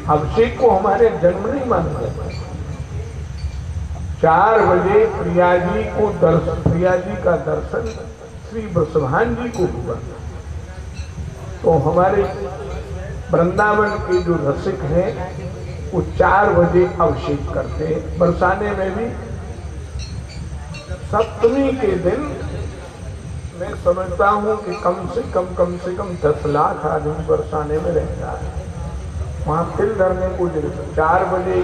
अभिषेक को हमारे जन्म नहीं मानते। 4 बजे प्रिया जी का दर्शन श्री वृषभान जी को हुआ। तो हमारे वृंदावन के जो रसिक हैं वो 4 बजे अभिषेक करते हैं। बरसाने में भी सप्तमी के दिन मैं समझता हूँ कि कम से कम 10 लाख आदमी बरसाने में रहता है। वहाँ तिल धरने को 4 बजे।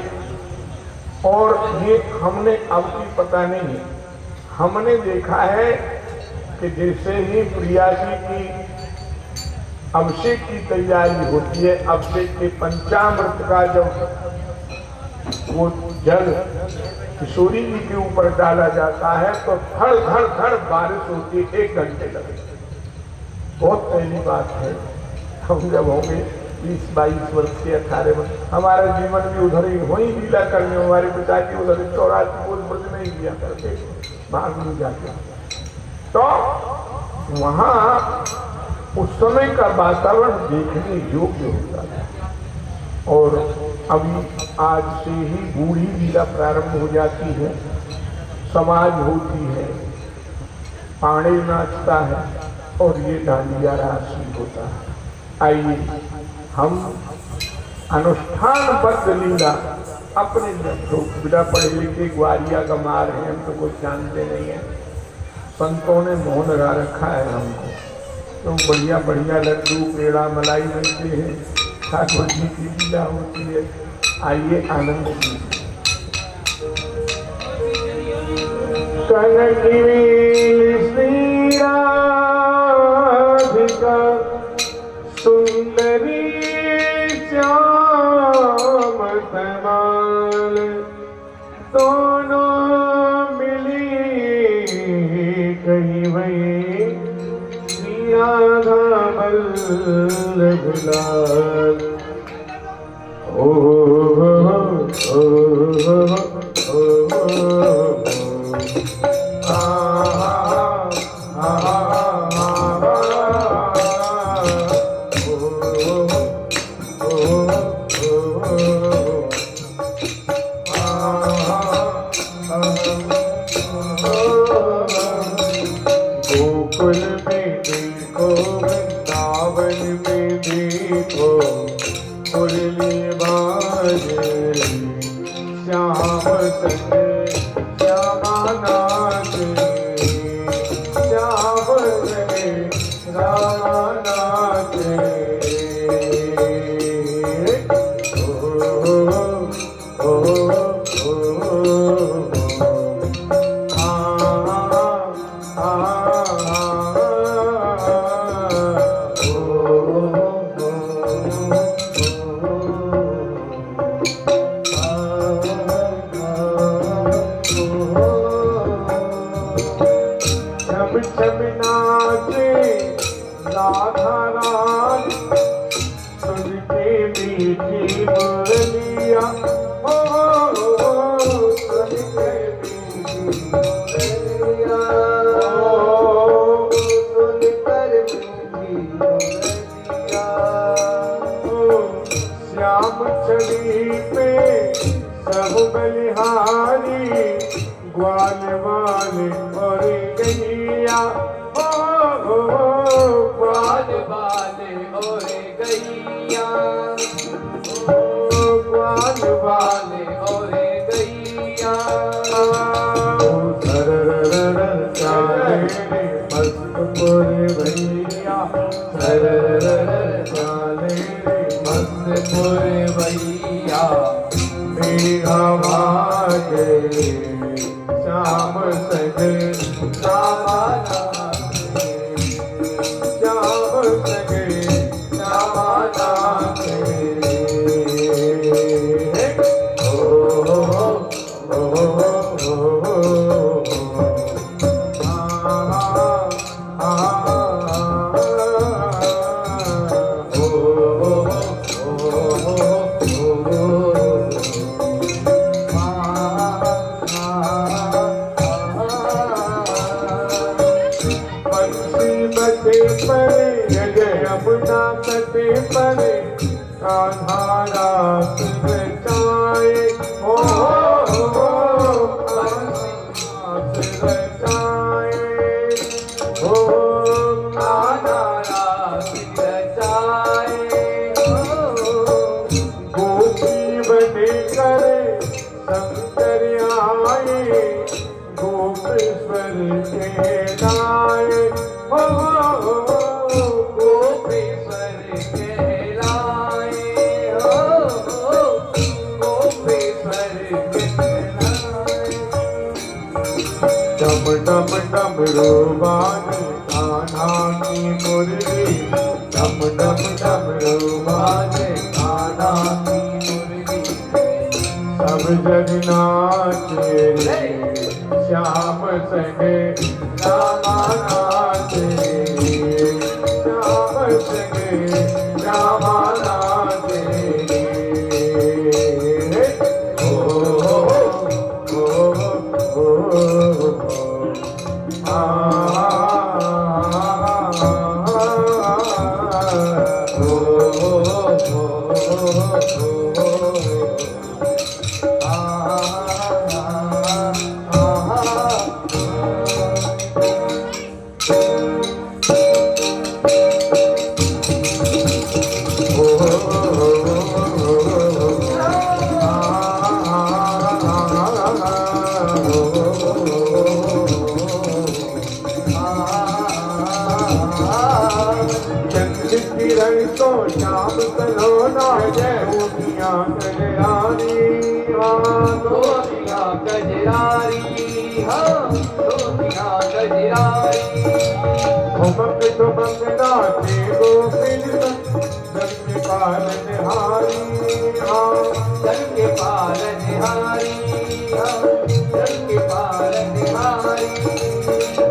और ये हमने अब की पता नहीं है, हमने देखा है कि जैसे ही प्रिया जी की अभिषेक की तैयारी होती है, अभिषेक के पंचामृत का जब वो जल किशोरी जी के ऊपर डाला जाता है तो धड़ धड़ धड़ बारिश होती है। 1 घंटे लगे। बहुत पहली बात है। हम जब होंगे 20-22 वर्ष के 18 वर्ष, हमारा जीवन भी उधर ही वहीं लीला करने। हमारे पिताजी उधर 84 ब्रज में ही लिया करते, बाहर नहीं जाते। तो वहाँ उस समय का वातावरण देखने योग्य होता है। और अभी आज से ही बूढ़ी लीला प्रारंभ हो जाती है, समाज होती है, पाणे नाचता है और ये डांडिया राशि होता है। आइए हम अनुष्ठानबद्ध लीला अपने बिना पढ़े लिखे ग्वारिया का मार है, हम तो कुछ जानते नहीं है। संतों ने मोह लगा रखा है हमको। तो बढ़िया बढ़िया लड्डू पेड़ा मलाई मिलते हैं, ठाकुर जी की लीला होती है। आइए आनंद लीजिए। कनक श्री राधिका सुंदरी श्याम तमाल, दोनों मिली कहीं वही श्री राधा वल्लभ लाल। गोकुल में देखो, वृंदावन में देखो, मुरली बाजे श्याम संग श्यामा नाथ, श्याम संग रामा नाथ। राधा रानी सुनते मीठी मुरलिया, सुनते मीठी मुरलिया, सुनकर मीठी मुरलिया। श्याम छड़ी पे सब बलिहारी, ग्वाल वाले और गैया, ग्वाल वाले और गैया, ग्वाल वाले और गैया। चाले मस्तपुर भैया, चाले मस्तपुर भैया, मेघा भागे श्याम संग रामा नाथ, श्याम संग रामा नाथ। डमरू बाजे कान्हा की मुरली, डम डम डमरू बाजे कान्हा की मुरली। सब जग नाचे रे श्याम संगे रामा नाचे, श्याम संगे रामा नाचे। श्याम सलोना जय गोपियाँ गजरारी, गोपियाँ गजरारी, गोपियाँ गजरारी। ठुमक ठुमक नाचे गोपिन जग के पालनहारी, जग के पालनहारी, जग के पालनहारी।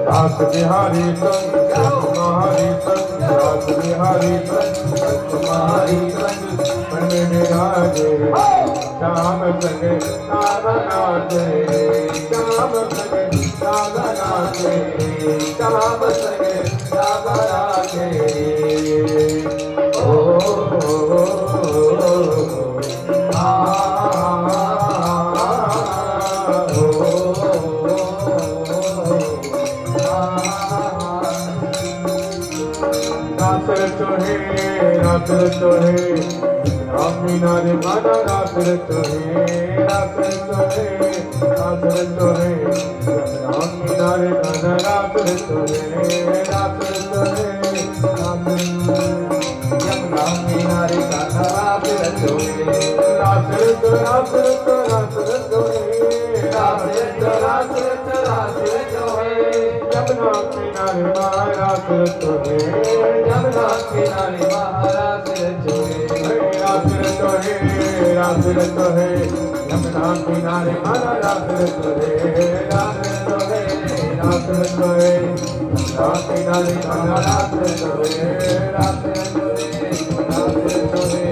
दास बिहारी संग तुम्हारी संग, दास बिहारी संग तुम्हारी संग, मन में राजे श्याम संगे राधा नाचे, श्याम संगे राधा नाचे, श्याम संगे राधा नाचे। रात्र चोहे रामीना रे माना, रात्र चोहे, रात्र चोहे, रात्र चोहे रामीना रे माना, रात्र चोहे, रात्र चोहे, रामीना रे माना, रात्र चोहे, रात्र चो, रात्र चो, रात्र चोहे, रात्र चो, रात्र चो, रात्र चोहे। यमुना किनारे महाराज चोहे, यमुना किनारे महाराज चोहे, रात्र चोहे, रात्र चोहे, यमुना किनारे महाराज चोहे, रात्र चोहे, रात्र चोहे, यमुना किनारे महाराज चोहे, रात्र चोहे, रात्र चोहे।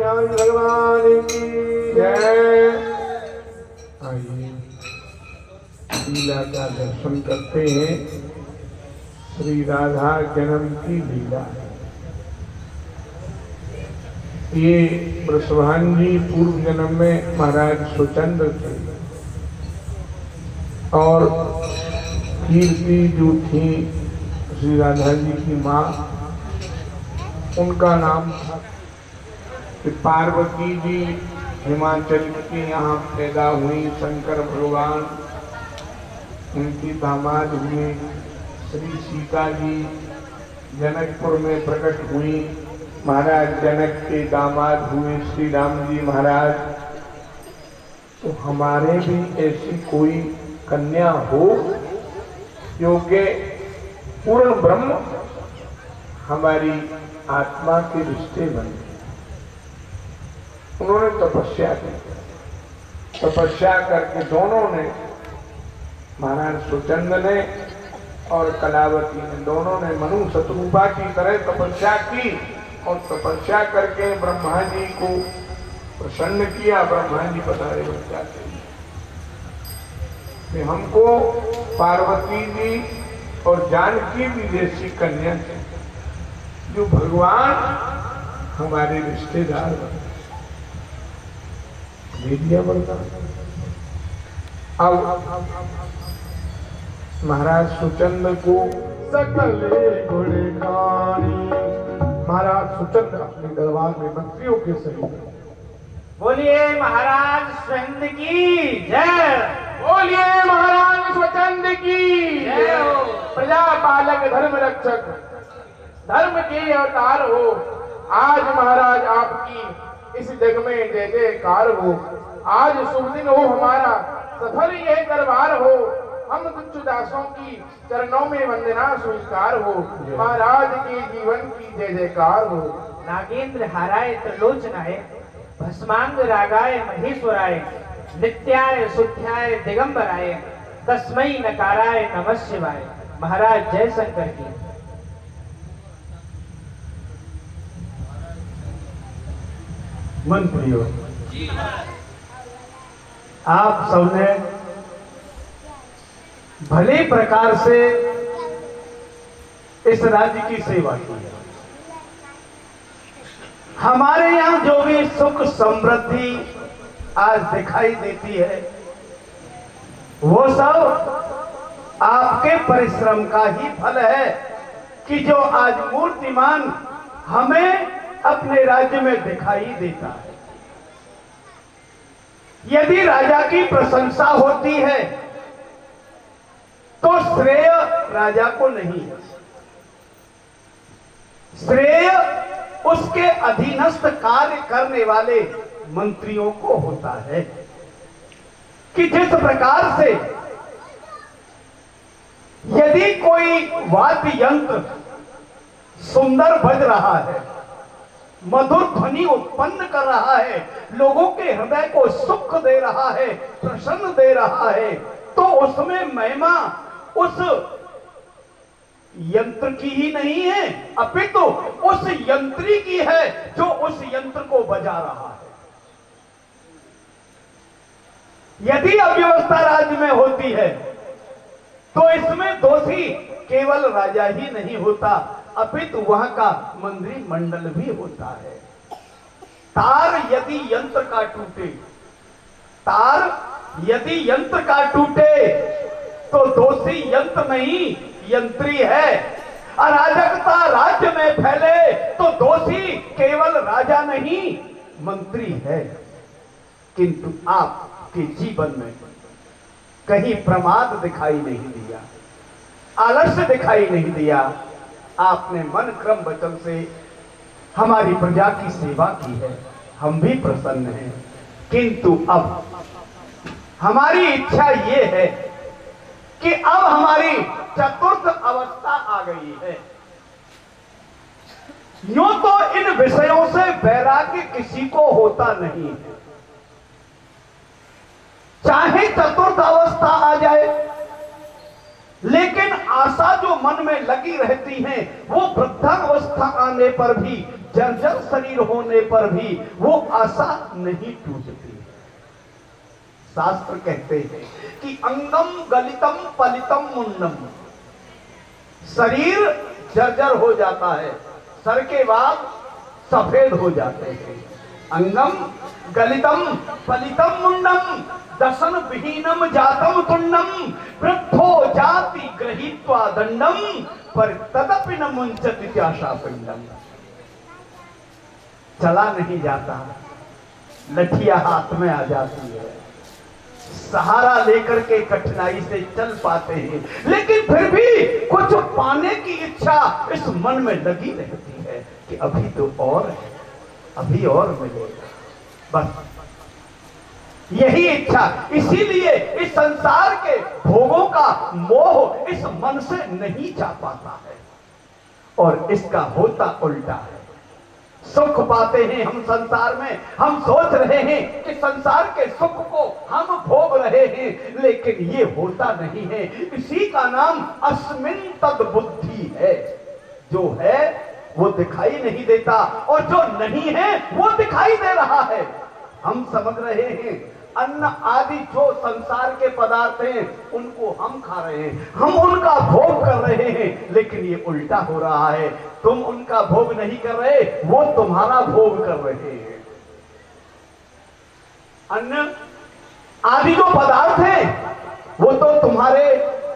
कृष्ण भगवान की जय। आइए लीला का दर्शन करते हैं। श्री राधा जन्म की लीला। ये वृषभान जी पूर्व जन्म में महाराज सुचंद्र थे और कीर्ति जो थी श्री राधा जी की माँ, उनका नाम था। पार्वती जी हिमाचल के यहाँ पैदा हुई, शंकर भगवान उनकी दामाद हुए। श्री सीता जी जनकपुर में प्रकट हुई, महाराज जनक के दामाद हुए श्री राम जी महाराज। तो हमारे भी ऐसी कोई कन्या हो जो कि पूर्ण ब्रह्म हमारी आत्मा के रिश्ते बने। उन्होंने तपस्या की, तपस्या करके दोनों ने, महाराज सुचंद्र ने और कलावती ने, दोनों ने मनु शत्रुपा की तरह तपस्या की और तपस्या करके ब्रह्मा जी को प्रसन्न किया। ब्रह्मा जी पधारे बच्चा कि हमको पार्वती जी और जानकी भी जैसी कन्या थी जो भगवान हमारे रिश्तेदार बने। दे दिया वरदान। अब महाराज सुचंद्र को सकले घोड़े खानी। महाराज सुचंद्र अपने दरबार में मंत्रियों के सहित। बोलिए महाराज सुचंद्र की जय। बोलिए महाराज सुचंद्र की जय हो। प्रजा पालक धर्म रक्षक धर्म के अवतार हो। आज महाराज आपकी इस जग में जय जयकार हो। आज शुभ दिन हो हमारा, सफल यह दरबार हो। हम तुच्छ दासों की चरणों में वंदना स्वीकार हो। महाराज के जीवन की जय जयकार हो। नागेंद्र हाराय त्रिलोचनाय भस्मांग रागाय महेश्वराय नित्याय शुद्ध्याय दिगंबराय तस्मै नकाराय नमः शिवाय। महाराज जय शंकर की। मंत्रियों, आप सबने भले प्रकार से इस राज्य की सेवा की है। हमारे यहाँ जो भी सुख समृद्धि आज दिखाई देती है वो सब आपके परिश्रम का ही फल है कि जो आज मूर्तिमान हमें अपने राज्य में दिखाई देता है। यदि राजा की प्रशंसा होती है तो श्रेय राजा को नहीं है, श्रेय उसके अधीनस्थ कार्य करने वाले मंत्रियों को होता है। कि जिस प्रकार से यदि कोई वाद्य यंत्र सुंदर बज रहा है, मधुर ध्वनि उत्पन्न कर रहा है, लोगों के हृदय को सुख दे रहा है, प्रसन्न दे रहा है, तो उसमें महिमा उस यंत्र की ही नहीं है, अपितु उस यंत्री की है जो उस यंत्र को बजा रहा है। यदि अव्यवस्था राज्य में होती है तो इसमें दोषी केवल राजा ही नहीं होता, अपितु वहां का मंत्री मंडल भी होता है। तार यदि यंत्र का टूटे, तार यदि यंत्र का टूटे तो दोषी यंत्र नहीं यंत्री है। अराजकता राज्य में फैले तो दोषी केवल राजा नहीं मंत्री है। किंतु आपके जीवन में कहीं प्रमाद दिखाई नहीं दिया, आलस्य दिखाई नहीं दिया। आपने मन क्रम वचन से हमारी प्रजा की सेवा की है, हम भी प्रसन्न हैं। किंतु अब हमारी इच्छा ये है कि अब हमारी चतुर्थ अवस्था आ गई है। यूं तो इन विषयों से वैराग्य किसी को होता नहीं है, चाहे चतुर्थ अवस्था आ जाए, लेकिन आशा जो मन में लगी रहती है वो वृद्धावस्था आने पर भी, जर्जर शरीर होने पर भी वो आशा नहीं टूटती। शास्त्र कहते हैं कि अंगम गलितम पलितम मुंडम, शरीर जर्जर हो जाता है, सर के बाल सफेद हो जाते हैं। अंगम गलितम पलितम मुंडम दशन विहीनम जातम तुंडम वृद्धो जाति गृहीत्वा दंडम पर तदपि न मुंचति त्याशा पिंडम। चला नहीं जाता, लठिया हाथ में आ जाती है, सहारा लेकर के कठिनाई से चल पाते हैं, लेकिन फिर भी कुछ पाने की इच्छा इस मन में लगी रहती है कि अभी तो और है, अभी और मिलेगा। बस यही इच्छा, इसीलिए इस संसार के भोगों का मोह इस मन से नहीं जा पाता है और इसका होता उल्टा है। सुख पाते हैं हम संसार में, हम सोच रहे हैं कि संसार के सुख को हम भोग रहे हैं, लेकिन ये होता नहीं है। इसी का नाम अस्मिन तद बुद्धि है। जो है वो दिखाई नहीं देता और जो नहीं है वो दिखाई दे रहा है। हम समझ रहे हैं अन्न आदि जो संसार के पदार्थ हैं उनको हम खा रहे हैं, हम उनका भोग कर रहे हैं, लेकिन ये उल्टा हो रहा है। तुम उनका भोग नहीं कर रहे, वो तुम्हारा भोग कर रहे हैं। अन्न आदि जो पदार्थ हैं वो तो तुम्हारे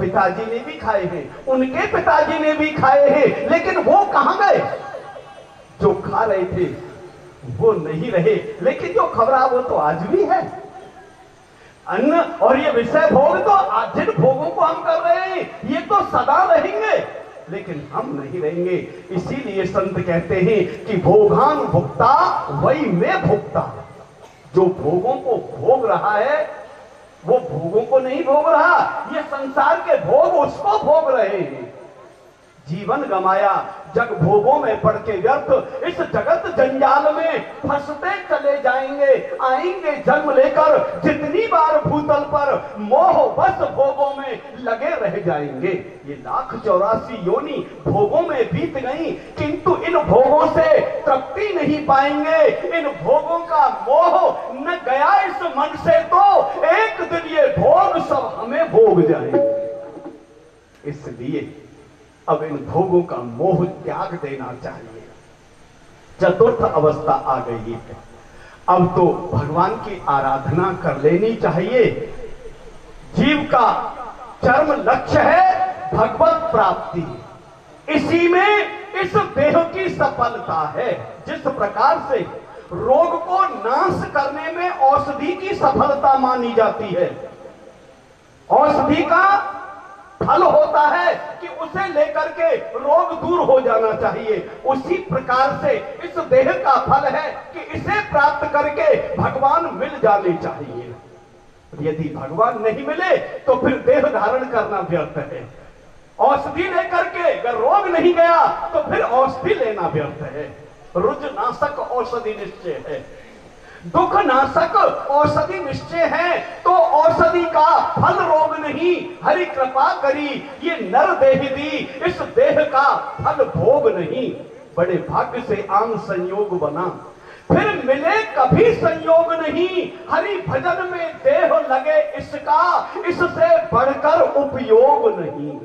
पिताजी ने भी खाए हैं, उनके पिताजी ने भी खाए हैं, लेकिन वो कहां गए? जो खा रहे थे वो नहीं रहे, लेकिन जो खबरा वो तो आज भी है। अन्न और ये विषय भोग तो आज जिन भोगों को हम कर रहे हैं ये तो सदा रहेंगे, लेकिन हम नहीं रहेंगे। इसीलिए संत कहते हैं कि भोगान भुक्ता वही में भुक्ता। जो भोगों को भोग रहा है वो भोगों को नहीं भोग रहा, ये संसार के भोग उसको भोग रहे हैं। जीवन गमाया जग भोगों में पड़ के व्यर्थ, इस जगत जंजाल में फंसते चले जाएंगे। आएंगे जन्म लेकर जितनी बार भूतल पर, मोह बस भोगों में लगे रह जाएंगे। ये 1,84 योनि भोगों में बीत गई, किंतु इन भोगों से तृप्ति नहीं पाएंगे। इन भोगों का मोह न गया इस मन से तो एक दिन ये भोग सब हमें भोग जाएंगे। इसलिए अब इन भोगों का मोह त्याग देना चाहिए। चतुर्थ अवस्था आ गई है, अब तो भगवान की आराधना कर लेनी चाहिए। जीव का चरम लक्ष्य है भगवत प्राप्ति, इसी में इस देह की सफलता है। जिस प्रकार से रोग को नाश करने में औषधि की सफलता मानी जाती है, औषधि का फल होता है कि उसे लेकर के रोग दूर हो जाना चाहिए, उसी प्रकार से इस देह का फल है कि इसे प्राप्त करके भगवान मिल जाने चाहिए। यदि भगवान नहीं मिले तो फिर देह धारण करना व्यर्थ है। औषधि लेकर के अगर रोग नहीं गया तो फिर औषधि लेना व्यर्थ है। रुज नाशक औषधि निश्चय है, दुख नाशक औषधि निश्चय है, तो औषधि का फल रोग नहीं, हरि कृपा करी ये नर देह दी, इस देह का फल भोग नहीं। बड़े भाग्य से आम संयोग बना, फिर मिले कभी संयोग नहीं। हरि भजन में देह लगे इसका, इससे बढ़कर उपयोग नहीं।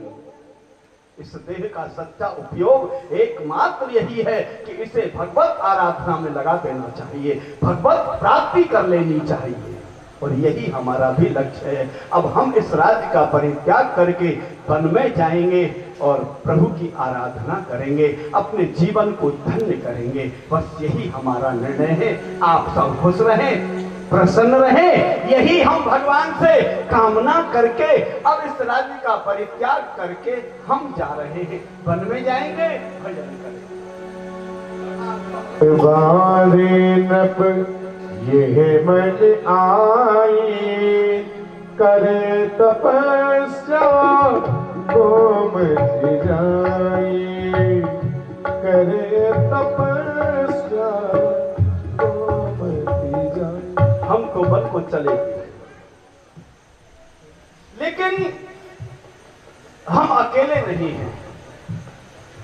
इस देह का सच्चा उपयोग एकमात्र यही है कि इसे भगवत आराधना में लगा देना चाहिए, भगवत प्राप्ति कर लेनी चाहिए, और यही हमारा भी लक्ष्य है। अब हम इस राज्य का परित्याग करके वन में जाएंगे और प्रभु की आराधना करेंगे, अपने जीवन को धन्य करेंगे। बस यही हमारा निर्णय है। आप सब खुश रहें, प्रसन्न रहे, यही हम भगवान से कामना करके अब इस राज्य का परित्याग करके हम जा रहे हैं, वन में जाएंगे, भजन करेंगे। ये मन आए करे तपस्या गोम जाए, करे तपस्या हम तो वन को चले, लेकिन हम अकेले नहीं हैं।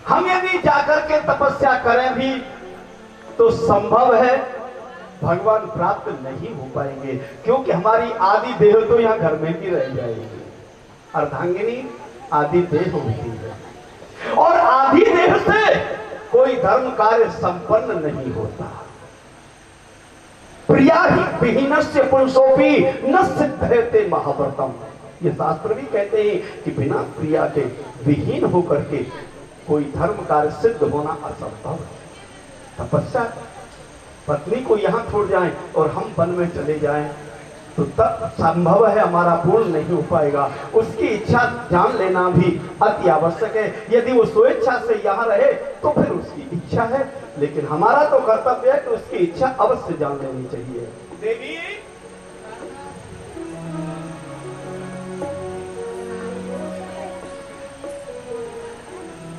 हम यदि जाकर के तपस्या करें भी तो संभव है भगवान प्राप्त नहीं हो पाएंगे, क्योंकि हमारी आदि देह तो यहां घर में भी रह जाएगी। अर्धांगिनी आदि देह होती है, और आदि देह से कोई धर्म कार्य संपन्न नहीं होता। प्रिया ही विहीनस्य पुरुषोपि न सिद्धयते महाव्रतम। ये शास्त्र भी कहते हैं कि बिना प्रिया के विहीन होकर के कोई धर्म कार्य सिद्ध होना असंभव है। तपस्या पत्नी को यहाँ छोड़ जाएं और हम वन में चले जाएं तो तब संभव है हमारा पूर्ण नहीं हो पाएगा। उसकी इच्छा जान लेना भी अति आवश्यक है। यदि वो स्वेच्छा से यहाँ रहे तो फिर उसकी इच्छा है, लेकिन हमारा तो कर्तव्य है कि उसकी इच्छा अवश्य जान लेनी चाहिए। देवी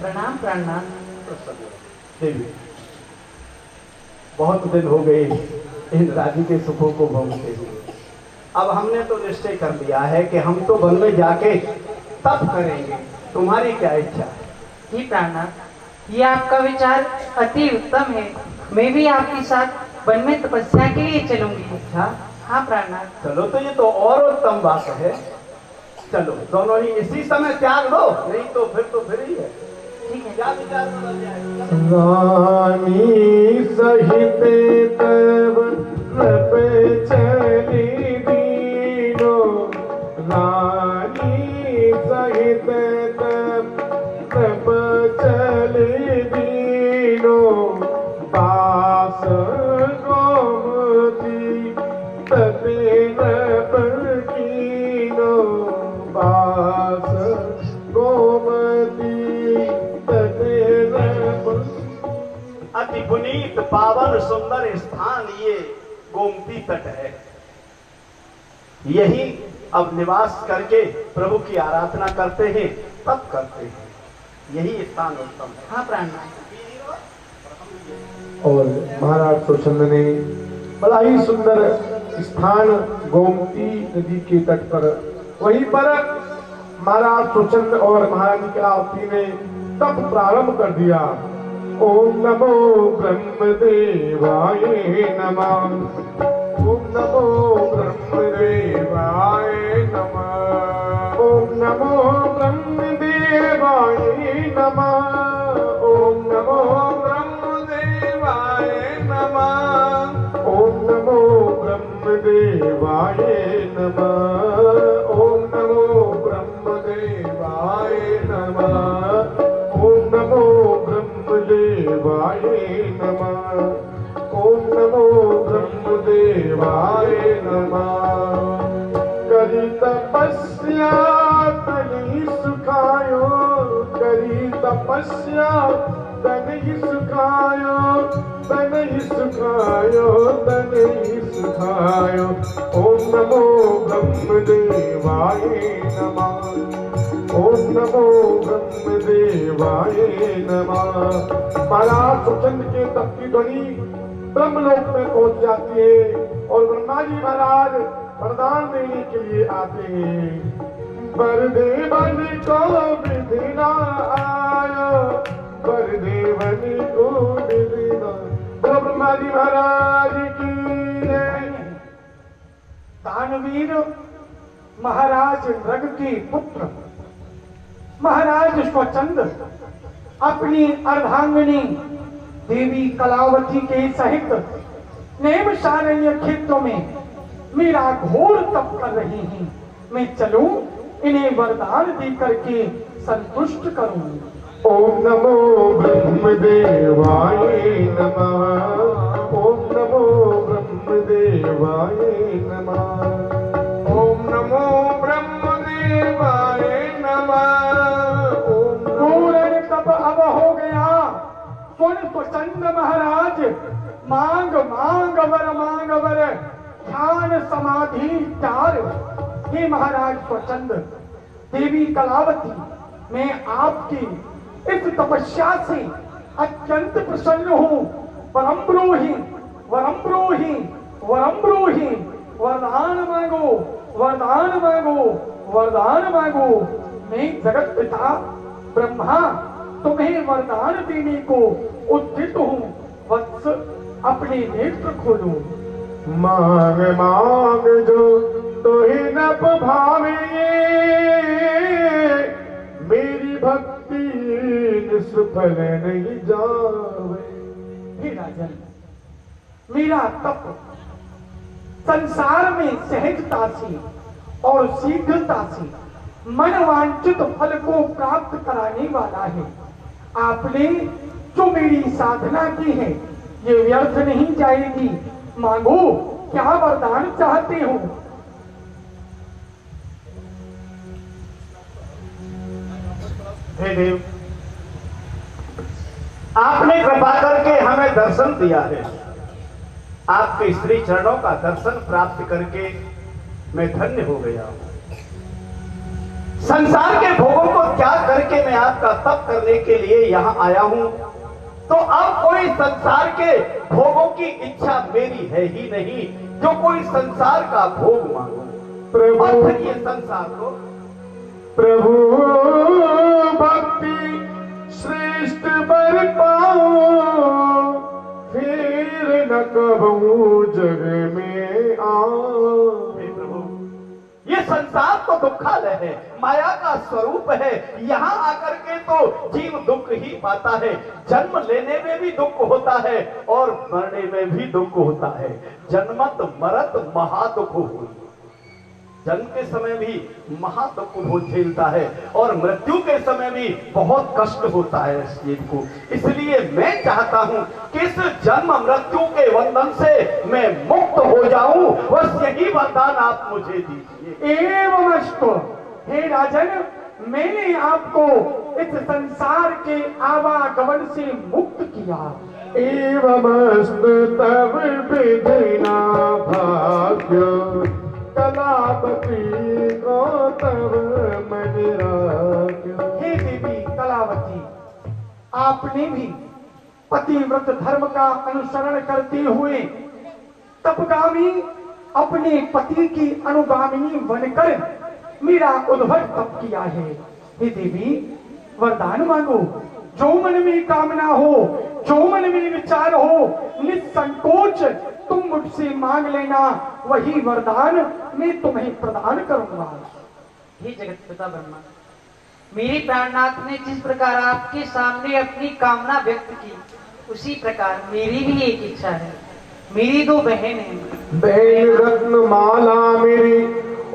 प्रणाम प्रणाम। देवी बहुत दिन हो गए इन राज्य के सुखों को भोगते हुए। अब हमने तो निश्चय कर लिया है कि हम तो वन में जाके तप करेंगे। तुम्हारी क्या इच्छा है? जी प्राणनाथ, ये आपका विचार अति उत्तम है। मैं भी आपके साथ वन में तपस्या के लिए चलूंगी। अच्छा हाँ प्राणनाथ। चलो, तो ये तो और उत्तम बात है। चलो दोनों ही इसी समय त्याग दो, नहीं तो फिर ही है। ठीक है। क्या विचार बदल जाएगा? रानी सहित तब नृप चली दीनो, रानी सहित सुंदर स्थान ये गोमती तट है। यही अब निवास करके प्रभु की आराधना करते हैं, तप करते हैं। यही स्थान उत्तम है। हाँ प्राण। और महाराज स्वच्छंद ने बड़ा ही सुंदर स्थान गोमती नदी के तट पर, वहीं पर महाराज स्वच्छंद और महारानी कलावती ने तप प्रारंभ कर दिया। ओम नमो ब्रह्मदेवाय नमः, ओम नमो ब्रह्मदेवाय नमः, ओम नमो ब्रह्मदेवाय नमः, ओम नमो ब्रह्मदेवाय नमः, ओम नमो ब्रह्मदेवाय नमः, ओम नमो ब्रह्मदेवाय नमः, ओम नमो ब्रह्मदेवाय नमः, ओम नमो ब्रह्मदेवाय नमः। करी तपस्या तनि सुखायो, करी तपस्या तनि सुखायो, तनि सुखायो, तनि सुखायो। ओम नमो ब्रह्मदेवाय नमः, ओम नमो ब्रह्मदेवाय नमः। महाराज स्वच्छंद के तप की ध्वनि ब्रह्मलोक में पहुंच जाती है और ब्रह्मा जी महाराज वरदान देने के लिए आते हैं। वरदेवन को विधि न आयो, वरदेवन को विधि न। बोलो ब्रह्मा जी महाराज की जय। दानवीर महाराज नृग के पुत्र महाराज स्वच्छंद अपनी अर्धांगिनी देवी कलावती के सहित नैमिषारण्य क्षेत्र में मेरा घोर तप कर रही हैं। मैं चलूं इन्हें वरदान दे करके संतुष्ट करूं। ओम नमो ब्रह्मदेवाय नमः, ओम नमो ब्रह्मदेवाय नमः, ओम नमो ब्रह्मदेवाय नमः। पूर्ण तप अब हो गया। सुन स्वच्छंद महाराज, मांग मांग वर ध्यान समाधि चार। हे महाराज स्वच्छंद, देवी कलावती, मैं आपकी इस तपस्या से अत्यंत प्रसन्न हूँ। वरम्ब्रूहि वरम्ब्रूहि वरम्ब्रूहि, वरदान मांगो, वरदान मांगो, वरदान मांगो। मैं जगत पिता ब्रह्मा तुम्हें वरदान देने को उद्यत हूँ। वत्स अपने नेत्र खोलो। मांग मांग जो तुहे न भावे, मेरी भक्ति निष्फल नहीं जावे। हे राजन, मेरा तप संसार में सहजता से और शीघ्रता से मनवांचित फल को प्राप्त कराने वाला है। आपने जो मेरी साधना की है ये व्यर्थ नहीं जाएगी। मांगो, क्या वरदान चाहते हो? हे देव, आपने कृपा करके हमें दर्शन दिया है। आपके श्री चरणों का दर्शन प्राप्त करके मैं धन्य हो गया हूं। संसार के भोगों को त्याग करके मैं आपका तप करने के लिए यहाँ आया हूं। तो अब कोई संसार के भोगों की इच्छा मेरी है ही नहीं, जो कोई संसार का भोग मांगो। प्रभु ये संसार को प्रभु भक्ति श्रेष्ठ बर पाओ, फिर न कबहू जग में आओ। ये संसार तो दुखालय है, माया का स्वरूप है। यहाँ आकर के तो जीव दुख ही पाता है। जन्म लेने में भी दुख होता है और मरने में भी दुख होता है। जन्मत मरत महादुख हुई। जन्म के समय भी महादुख वो झेलता है और मृत्यु के समय भी बहुत कष्ट होता है इस जीव को। इसलिए मैं चाहता हूं कि इस जन्म मृत्यु के बंधन से मैं मुक्त हो जाऊं। बस यही वरदान आप मुझे दीजिए। एवमस्तु। हे राजन, मैंने आपको इस संसार के आवागमन से मुक्त किया। एवमस्तु तव विधिना भाग्य कलावती को तव मन राख्य। हे देवी कलावती, आपने भी पतिव्रत धर्म का अनुसरण करते हुए तपगामी अपने पति की अनुगामिनी बनकर मेरा उद्भट तप किया है। हे देवी वरदान मांगो, जो मन में कामना हो, जो मन में विचार हो, निसंकोच तुम मुझसे मांग लेना, वही वरदान मैं तुम्हें प्रदान करूंगा। हे जगत पिता ब्रह्मा, मेरे प्राणनाथ ने जिस प्रकार आपके सामने अपनी कामना व्यक्त की, उसी प्रकार मेरी भी एक इच्छा है। मेरी दो बहन हैं। बहन रत्न माला मेरी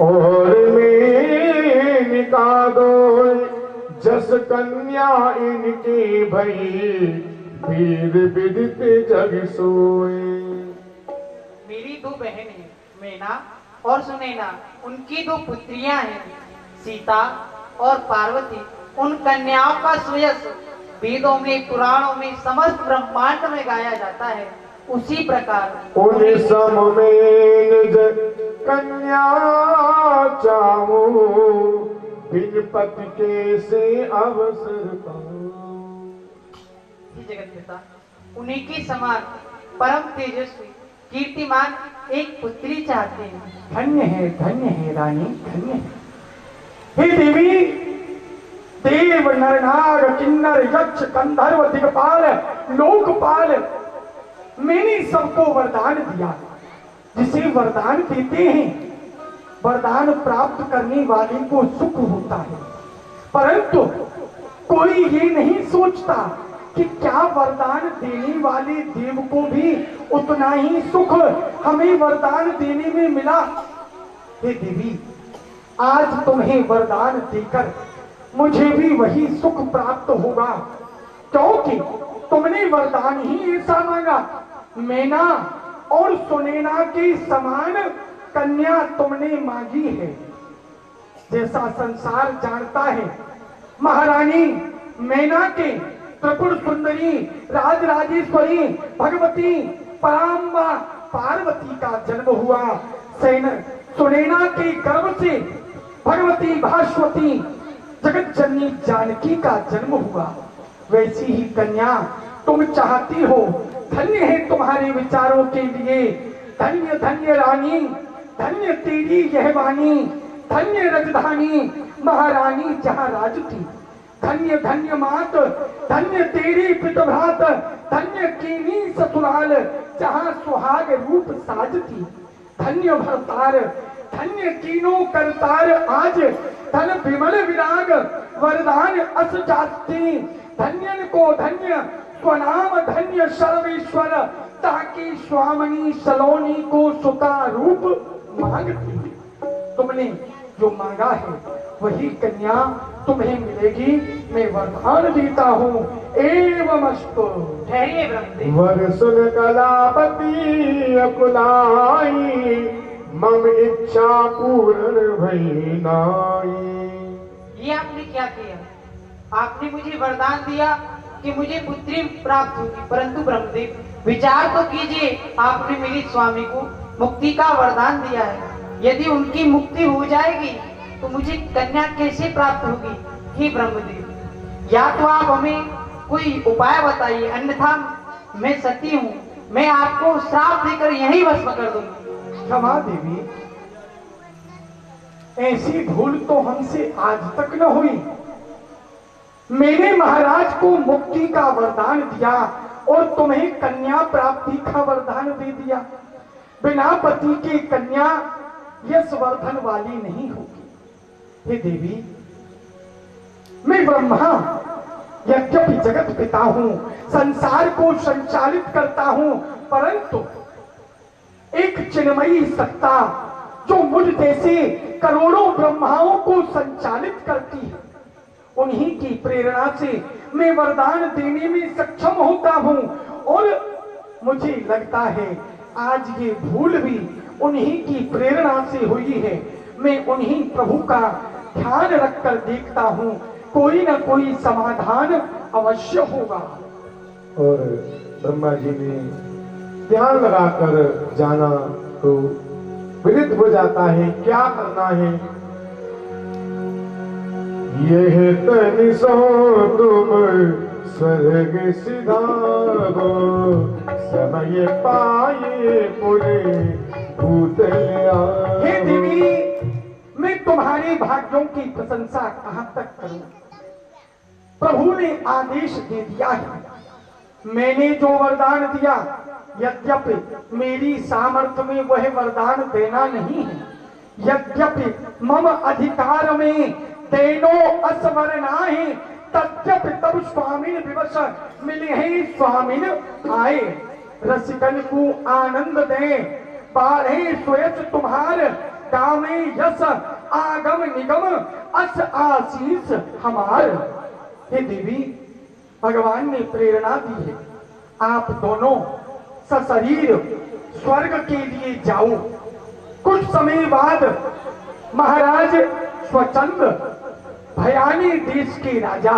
और में निका दो, जस कन्या इनके भई वीर विदित जग सोए। मेरी दो बहन हैं, मैना और सुनैना। उनकी दो पुत्रियां हैं, सीता और पार्वती। उन कन्याओं का सुयश वेदों में, पुराणों में, समस्त ब्रह्मांड में गाया जाता है। उसी प्रकार उन सम में निज कन्या चाहूं, बिन पति के से अवसर पाऊं। जगत पिता, उन्हीं के समान परम तेजस्वी कीर्तिमान एक पुत्री चाहते हैं। धन्य है रानी, धन्य है। हे देवी, देव नर नाग किन्नर यक्ष गंधर्व दिगपाल लोकपाल, मैंने सबको वरदान दिया। जिसे वरदान देते हैं, वरदान प्राप्त करने वाले को सुख होता है, परंतु कोई ये नहीं सोचता कि क्या वरदान देने वाले देव को भी उतना ही सुख हमें वरदान देने में मिला। हे देवी, आज तुम्हें वरदान देकर मुझे भी वही सुख प्राप्त होगा, क्योंकि तुमने वरदान ही ऐसा मांगा। मैना और सुनैना के समान कन्या तुमने मांगी है। जैसा संसार जानता है, महारानी मैना के त्रिपुर सुंदरी राजराजेश्वरी भगवती पराम्बा पार्वती का जन्म हुआ। सुनैना के गर्भ से भगवती भास्वती जगत जननी जानकी का जन्म हुआ। वैसी ही कन्या तुम चाहती हो। धन्य है तुम्हारे विचारों के लिए। धन्य धन्य रानी, धन्य तेरी यह वाणी, धन्य राजधानी महारानी जहाँ राज थी। धन्य धन्य मात, धन्य तेरी पितृभ्रात, धन्य कीनी ससुराल जहाँ सुहाग रूप साज थी। धन्य भरतार, धन्य कीनो करतार, आज धन विमल विराग वरदान अस जाती। धन्यन को धन्य स्वनाम, धन्य सर्वेश्वर, ताकि स्वामिनी सलोनी को सुता रूप मांगती। तुमने जो मांगा है वही कन्या तुम्हें मिलेगी। मैं वरदान देता हूँ। एवमस्तु। ठहरिए ब्रह्मदेव। वर सुन कलावती अकुलाई, मम इच्छा पूर्ण भई नाई। ये आपने क्या किया? आपने मुझे वरदान दिया कि मुझे पुत्री प्राप्त होगी, परंतु ब्रह्मदेव विचार तो कीजिए, आपने मेरे स्वामी को मुक्ति का वरदान दिया है। यदि उनकी मुक्ति हो जाएगी तो मुझे कन्या कैसे प्राप्त होगी? हे ब्रह्मदेव, या तो आप हमें कोई उपाय बताइए, अन्यथा मैं सती हूँ, मैं आपको श्राप देकर यही भस्म कर दूंगी। क्षमा देवी, ऐसी भूल तो हमसे आज तक न हुई। मैंने महाराज को मुक्ति का वरदान दिया और तुम्हें कन्या प्राप्ति का वरदान दे दिया। बिना पति की कन्या यशवर्धन वाली नहीं होगी। हे देवी, मैं ब्रह्मा यद्यपि जगत पिता हूं, संसार को संचालित करता हूं, परंतु एक चिन्मयी सत्ता जो मुझ जैसे करोड़ों ब्रह्माओं को संचालित करती है, उन्हीं की प्रेरणा से मैं वरदान देने में सक्षम होता हूं। और मुझे लगता है आज ये भूल भी उन्हीं की प्रेरणा से हुई है। मैं उन्हीं प्रभु का ध्यान रखकर देखता हूं, कोई ना कोई समाधान अवश्य होगा। और ब्रह्मा जी ने ध्यान लगाकर जाना तो विदित हो जाता है क्या करना है। यह तन सो तुम स्वर्ग सिधारो, समय पाए पुरे भूतल आओ। हे देवी, मैं तुम्हारे भाग्यों की प्रशंसा कहां तक करूं। प्रभु ने आदेश दे दिया है। मैंने जो वरदान दिया, यद्यपि मेरी सामर्थ्य में वह वरदान देना नहीं है, यद्यपि मम अधिकार में देनो असवरना है, तद्यपि तब स्वामिन विवश मिले हैं स्वामिन आए। रसिकन को आनंद दे, बाढ़े स्वयं तुम्हार गावे यश, आगम निगम अस आशीष हमार। हे देवी, भगवान ने प्रेरणा दी है, आप दोनों सशरीर स्वर्ग के लिए जाओ। कुछ समय बाद महाराज स्वचंद भयानी देश के राजा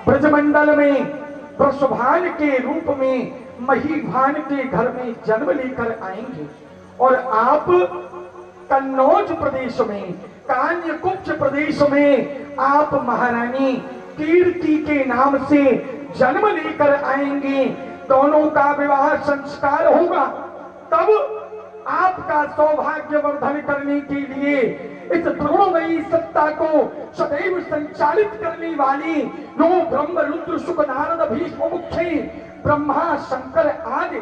ब्रजमंडल में वृषभान के रूप में महीभान के घर में जन्म लेकर आएंगे और आप कन्नौज प्रदेश में, कान्यकुब्ज प्रदेश में आप महारानी कीर्ति के नाम से जन्म लेकर आएंगे। दोनों का विवाह संस्कार होगा। तब आपका सौभाग्य वर्धन करने के लिए इस द्रोणमयी सत्ता को सदैव संचालित करने वाली नो ब्रह्म रुद्र शुक नारद भीष्म मुख्य ब्रह्मा शंकर आदि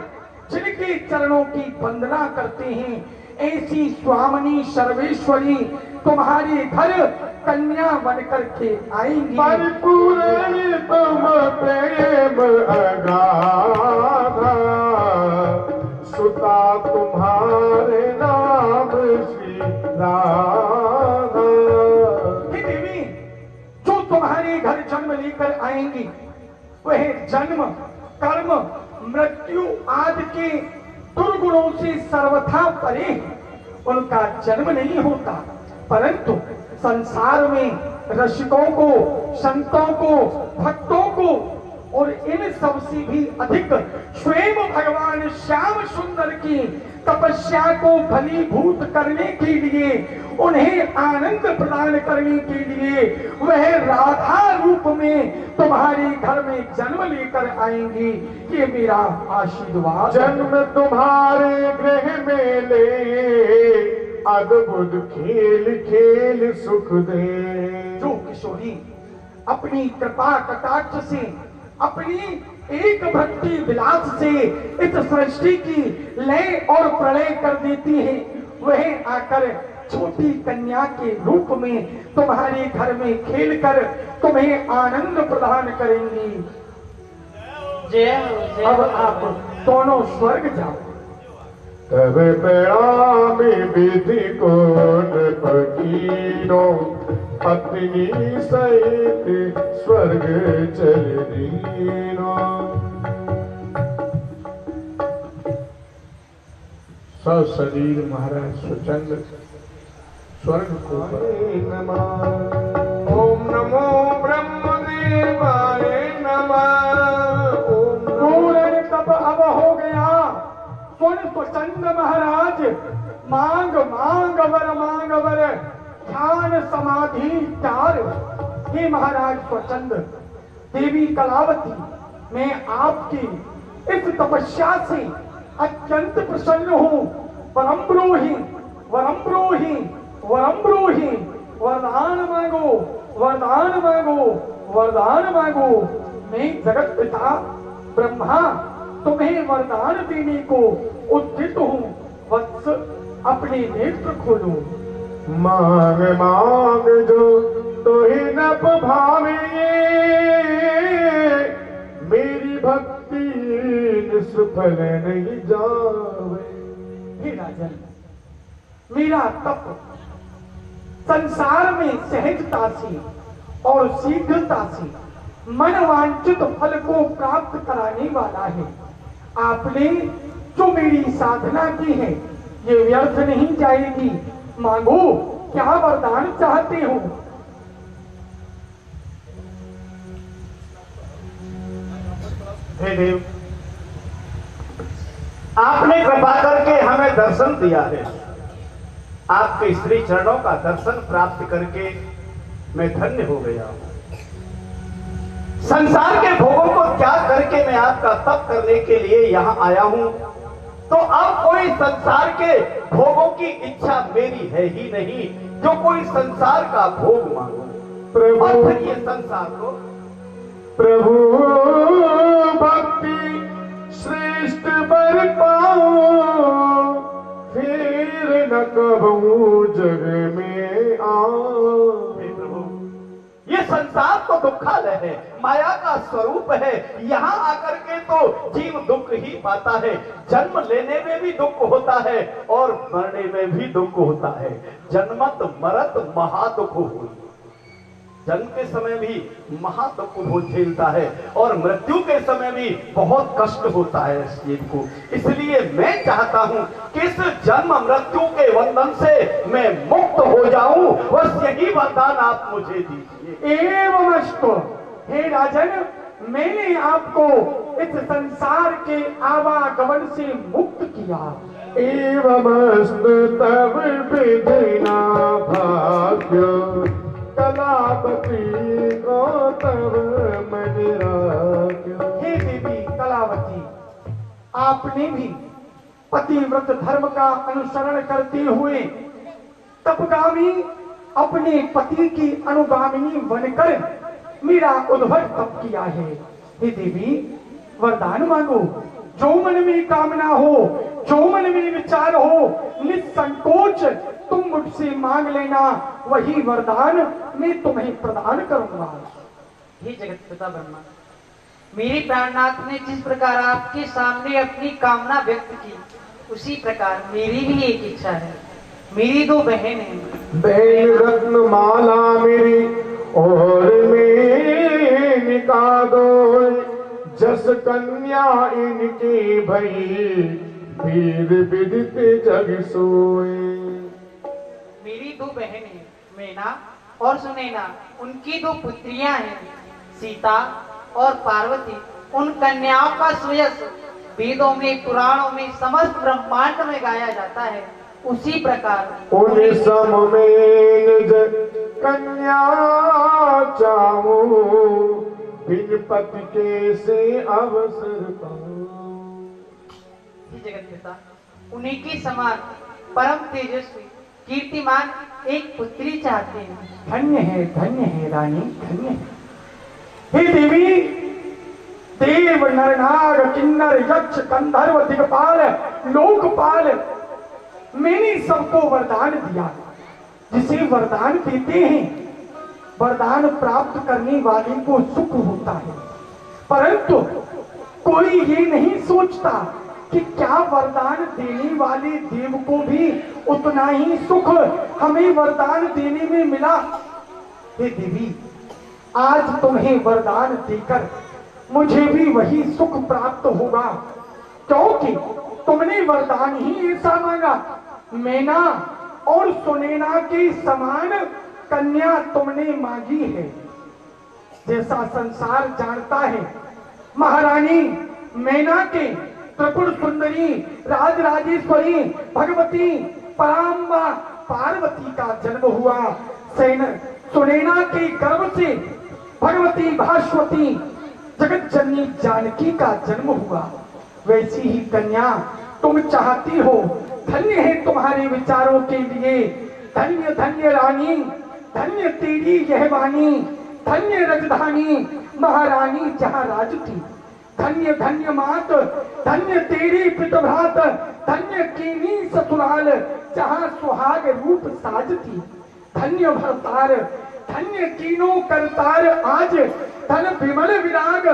जिनके चरणों की वंदना करते हैं, ऐसी स्वामिनी सर्वेश्वरी तुम्हारे घर कन्या बनकर के आएंगी। परिपूर्ण तुम प्रेम अगाधा, सुता तुम्हारे नाम श्री राधा। हे देवी, जो तुम्हारे घर जन्म लेकर आएंगी वह जन्म कर्म मृत्यु आदि के दुर्गुणों से सर्वथा परे हैं। उनका जन्म नहीं होता, परंतु संसार में रसिकों को, संतों को, भक्तों को और इन सब से भी अधिक स्वयं भगवान श्याम सुंदर की तपस्या को फलीभूत करने के लिए, उन्हें आनंद प्रदान करने के लिए वह राधा रूप में तुम्हारे घर में जन्म लेकर आएंगी। ये मेरा आशीर्वाद। जन्म तुम्हारे गृह में ले, अद्भुत खेल खेल सुख दे। जो किशोरी अपनी कृपा कटाक्ष से, अपनी एक भक्ति विलास से इस सृष्टि की लय और प्रलय कर देती है, वह आकर छोटी कन्या के रूप में तुम्हारे घर में खेलकर तुम्हें आनंद प्रदान करेंगी। जय हो, जय अब हो। आप दोनों स्वर्ग जाओ। तब प्रणामी विधि को पकीनो, पत्नी सहित स्वर्ग चल दीनो। सशरीर महाराज स्वचंद स्वर्ग को नमः। ओम नमो ब्रह्मदेवाय नमः। ओम पूर्ण तप अब हो गया। सुन स्वचंद महाराज, मांग मांग वर ध्यान समाधि चार। हे महाराज स्वचंद, देवी कलावती, मैं आपकी इस तपस्या से अत्यंत प्रसन्न हूँ। वरम ब्रूहि, वरम ब्रूहि, वरम ब्रूहि, वरदान मांगो, वरदान मांगो, वरदान मांगो। मैं जगत पिता ब्रह्मा तुम्हें वरदान देने को उद्यत हूँ। वत्स, अपने नेत्र खोलो। मांग मांग जो तो ही न भावे, मेरी भक्ति निष्फल नहीं जावे। हे राजन, मेरा तप संसार में सहजता से और शीघ्रता से मनवांचित फल को प्राप्त कराने वाला है। आपने जो मेरी साधना की है ये व्यर्थ नहीं जाएगी। मांगो, क्या वरदान चाहते हो? हे देव, आपने कृपा करके हमें दर्शन दिया है। आपके श्री चरणों का दर्शन प्राप्त करके मैं धन्य हो गया हूं। संसार के भोगों को त्याग करके मैं आपका तप करने के लिए यहां आया हूं, तो अब कोई संसार के भोगों की इच्छा मेरी है ही नहीं जो कोई संसार का भोग मांगो। प्रभु और फिर ये संसार को प्रभु भक्ति श्रेष्ठ बर पाओ, फिर न कबहू जग में आओ। हे प्रभु, ये संसार तो दुखालय है, माया का स्वरूप है। यहाँ आकर के तो जीव दुख ही पाता है। जन्म लेने में भी दुख होता है और मरने में भी दुख होता है। जन्मत मरत महादुख हुई। जन्म के समय भी महादुख को झेलता है और मृत्यु के समय भी बहुत कष्ट होता है इस जीव को। इसलिए मैं चाहता हूं कि इस जन्म मृत्यु के बंधन से मैं मुक्त हो जाऊं। बस यही वरदान आप मुझे दीजिए। एवमस्तु। हे राजन, मैंने आपको इस संसार के आवागमन से मुक्त किया। एवमस्तु तव विधिना भाग्य, कलावती को तव मन राख्यो। हे देवी कलावती, आपने भी पतिव्रत धर्म का अनुसरण करते हुए तपगामी अपने पति की अनुगामिनी बनकर मेरा उद्भट तप किया है। हे देवी, वरदान मांगो। जो मन में कामना हो, जो मन में विचार हो, निसंकोच तुम मुझसे मांग लेना। वही वरदान मैं तुम्हें प्रदान करूंगा। हे जगत पिता ब्रह्मा, मेरे प्राणनाथ ने जिस प्रकार आपके सामने अपनी कामना व्यक्त की, उसी प्रकार मेरी भी एक इच्छा है। मेरी दो बहन हैं। बहन रत्न माला मेरी और में निका दो, जस कन्या इनकी भई वीर विदित जग सोए। मेरी दो बहन हैं, मैना और सुनैना। उनकी दो पुत्रियां हैं, सीता और पार्वती। उन कन्याओं का सुयश वेदों में, पुराणों में, समस्त ब्रह्मांड में गाया जाता है। उसी प्रकार उन सम में निज कन्या चाहूं, बिन पति के से अवसर पाऊं। जगत पिता, उन्हीं के समान परम तेजस्वी कीर्तिमान एक पुत्री चाहते हैं। धन्य है रानी, धन्य है। हे देवी, देव नरनाग किन्नर यक्ष गंधर्व दिगपाल लोकपाल, मैंने सबको वरदान दिया। जिसे वरदान देते हैं, वरदान प्राप्त करने वाले को सुख होता है, परंतु कोई ये नहीं सोचता कि क्या वरदान देने वाले देव को भी उतना ही सुख हमें वरदान देने में मिला। हे देवी, आज तुम्हें वरदान देकर मुझे भी वही सुख प्राप्त होगा, क्योंकि तुमने वरदान ही ऐसा मांगा। मैना और सुनैना के समान कन्या तुमने मांगी है। जैसा संसार जानता है, महारानी मैना के त्रिपुर सुंदरी राजराजेश्वरी भगवती पराम्बा पार्वती का जन्म हुआ। सुनैना के गर्भ से भगवती भास्वती जगत जननी जानकी का जन्म हुआ। वैसी ही कन्या तुम चाहती हो। धन्य है तुम्हारे विचारों के लिए। धन्य धन्य रानी, धन्य तेरी यह वाणी, धन्य राजधानी महारानी जहाँ राज थी। धन्य धन्य मात, धन्य तेरी पितृभ्रात, धन्य कीनी ससुराल जहाँ सुहाग रूप साज थी। धन्य भरतार, धन्य कीनो करतार आज धन विमल विराग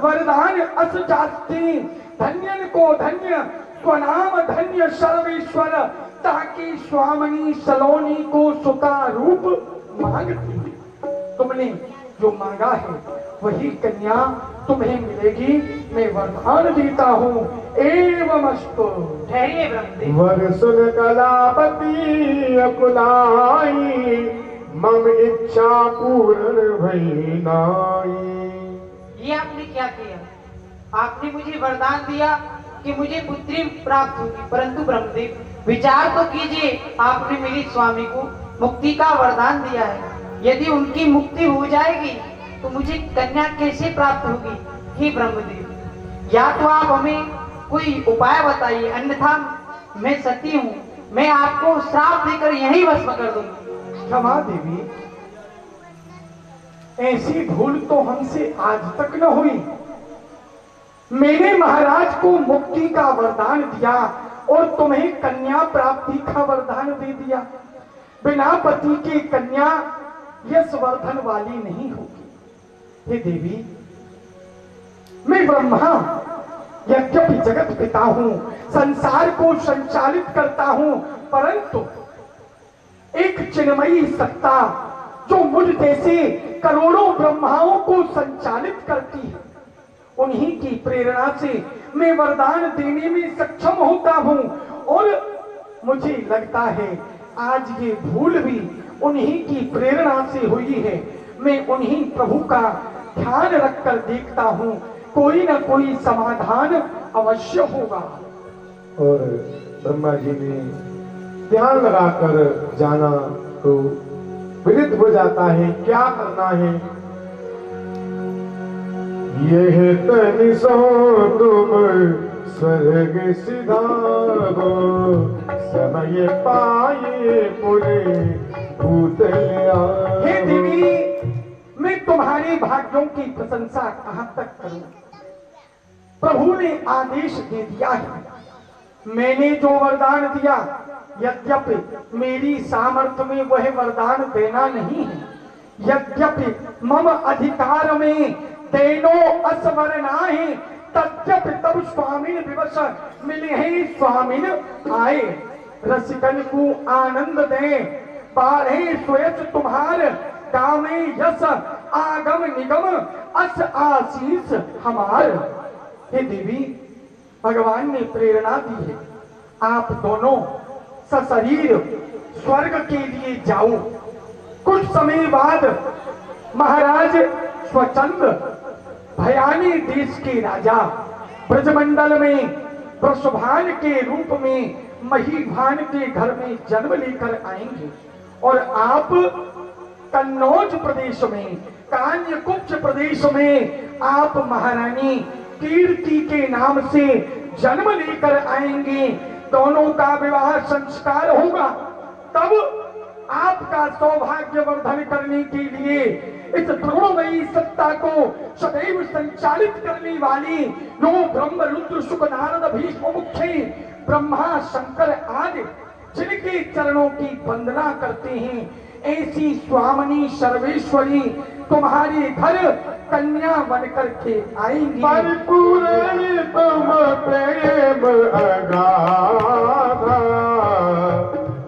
वरदान अस जाती। धन्यन को धन्य स्वनाम धन्य सर्वेश्वर, ताकि स्वामिनी सलोनी को सुता रूप मांगती। तुमने जो मांगा है वही कन्या तुम्हें मिलेगी। मैं वरदान देता हूँ। एवमस्तु। ठहरिए ब्रह्मदेव। वर सुन कलापति अकुलाई, मम इच्छा पूर्ण भई नाई। ये आपने क्या किया? आपने मुझे वरदान दिया कि मुझे पुत्री प्राप्त होगी, परंतु ब्रह्मदेव विचार तो कीजिए, आपने मेरे स्वामी को मुक्ति का वरदान दिया है। यदि उनकी मुक्ति हो जाएगी तो मुझे कन्या कैसे प्राप्त होगी? हे ब्रह्मदेव, या तो आप हमें कोई उपाय बताइए, अन्यथा मैं सती हूँ, मैं आपको श्राप देकर यही भस्म कर दूंगी। क्षमा देवी, ऐसी भूल तो हमसे आज तक न हुई। मैंने महाराज को मुक्ति का वरदान दिया और तुम्हें कन्या प्राप्ति का वरदान दे दिया। बिना पति की कन्या यशवर्धन वाली नहीं होगी। हे देवी, मैं ब्रह्मा यद्यपि जगत पिता हूं, संसार को संचालित करता हूं, परंतु एक चिन्मयी सत्ता जो मुझ जैसे करोड़ों ब्रह्माओं को संचालित करती है, उन्हीं की प्रेरणा से मैं वरदान देने में सक्षम होता हूं। और मुझे लगता है आज ये भूल भी उन्हीं की प्रेरणा से हुई है। मैं उन्हीं प्रभु का ध्यान रखकर देखता हूं, कोई ना कोई समाधान अवश्य होगा। और ब्रह्मा जी ने ध्यान लगाकर जाना तो विदित हो जाता है क्या करना है। यह तनि सो तुम स्वर्ग सिधारो, समय पाए पुरे भूतल आओ। हे देवी, मैं तुम्हारे भाग्यों की प्रशंसा कहां तक करूं? प्रभु ने आदेश दे दिया है। मैंने जो वरदान दिया, यद्यपि मेरी सामर्थ्य में वह वरदान देना नहीं है, यद्यपि मम अधिकार में देनो असवरनाहि, तद्यपि तब स्वामिन विवश मिले हैं स्वामिन आए। रसिकन को आनंद दे, बाढ़े स्वयं तुम्हार, गामे यश आगम निगम, अस आशीष हमार। हे देवी, भगवान ने प्रेरणा दी है, आप दोनों सशरीर स्वर्ग के लिए जाओ। कुछ समय बाद महाराज स्वचंद्र भयानी देश के राजा ब्रजमंडल में वृषभान के रूप में महीभान के घर में जन्म लेकर आएंगे और आप कन्नौज प्रदेश में, कान्यकुब्ज प्रदेश में आप महारानी कीर्ति के नाम से जन्म लेकर आएंगे। दोनों का विवाह संस्कार होगा। तब आपका सौभाग्य वर्धन करने के लिए इस द्रोणमयी सत्ता को सदैव संचालित करने वाली जो ब्रह्म रुद्र शुक नारद भीष्म मुख्य ब्रह्मा शंकर आदि जिनके चरणों की वंदना करते हैं, ऐसी स्वामिनी सर्वेश्वरी तुम्हारे घर कन्या बनकर के आएंगी। परिपूर्ण तुम प्रेम अगाधा,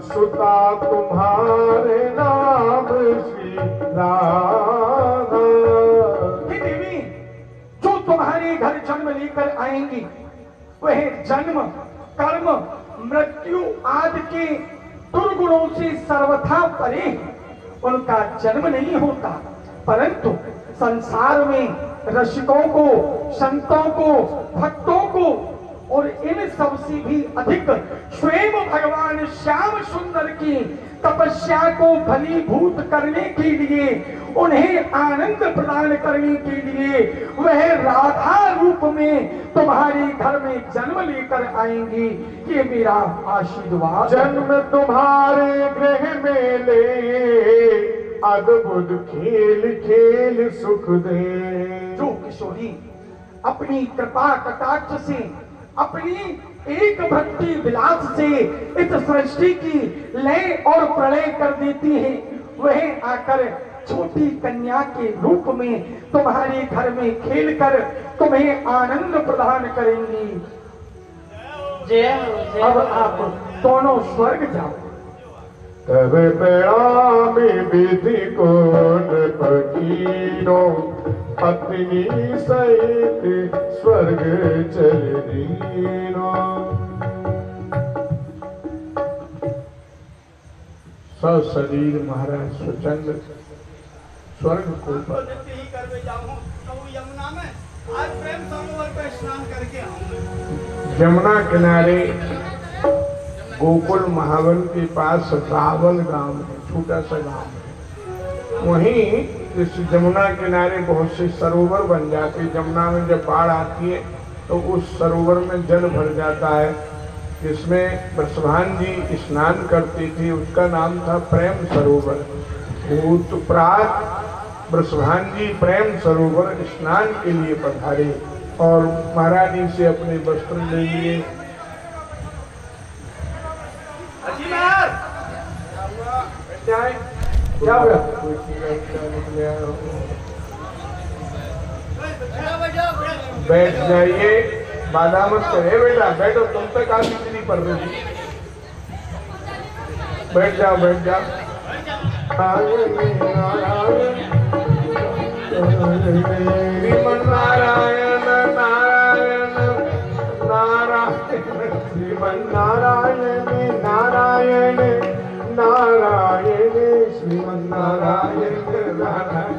सुता तुम्हारे नाम श्री राधा। हे देवी, जो तुम्हारे घर जन्म लेकर आएंगी वह जन्म कर्म मृत्यु आदि के दुर्गुणों से सर्वथा परे हैं। उनका जन्म नहीं होता, परंतु संसार में रसिकों को, संतों को, भक्तों को और इन सब से भी अधिक स्वयं भगवान श्याम सुंदर की तपस्या को फलीभूत करने के लिए, उन्हें आनंद प्रदान करने के लिए वह राधा रूप में तुम्हारे घर में जन्म लेकर आएंगी। ये मेरा आशीर्वाद। जन्म तुम्हारे गृह में ले, अद्भुत खेल खेल सुख दे। जो किशोरी अपनी कृपा कटाक्ष से, अपनी एक भक्ति विलास से इस सृष्टि की लय और प्रलय कर देती है, वह आकर छोटी कन्या के रूप में तुम्हारे घर में खेलकर तुम्हें आनंद प्रदान करेंगी। जय हो, जय अब हो। आप दोनों स्वर्ग जाओ। तब प्रणामी विधि को नृपकीनो, पत्नी सहित स्वर्ग चल दीनो। सशरीर महाराज स्वचंद्र स्वर्ग को ही करवे जाऊं तो यमुना में आज प्रेम सरोवर पे स्नान करके आऊंगा। जमुना किनारे गोकुल महावन के पास रावल गांव है, छोटा सा गांव है। वहीं इस जमुना किनारे बहुत से सरोवर बन जाते। जमुना में जब बाढ़ आती है तो उस सरोवर में जल भर जाता है, जिसमें वृषभान जी स्नान करते थे। उसका नाम था प्रेम सरोवर। भूतप्रात वृषभान जी प्रेम सरोवर स्नान के लिए पधारे और महारानी से अपने वस्त्र ले लिए। क्या हुआ? बैठ जाइए, बाधा मत करे बेटा, बैठो। तुम तक आज इतनी पड़ रही। बैठ जाओ, बैठ जाओ। श्रीमन नारायण नारायण नारायण, श्रीमन नारायण नारायण नारायण, श्रीमन नारायण नारायण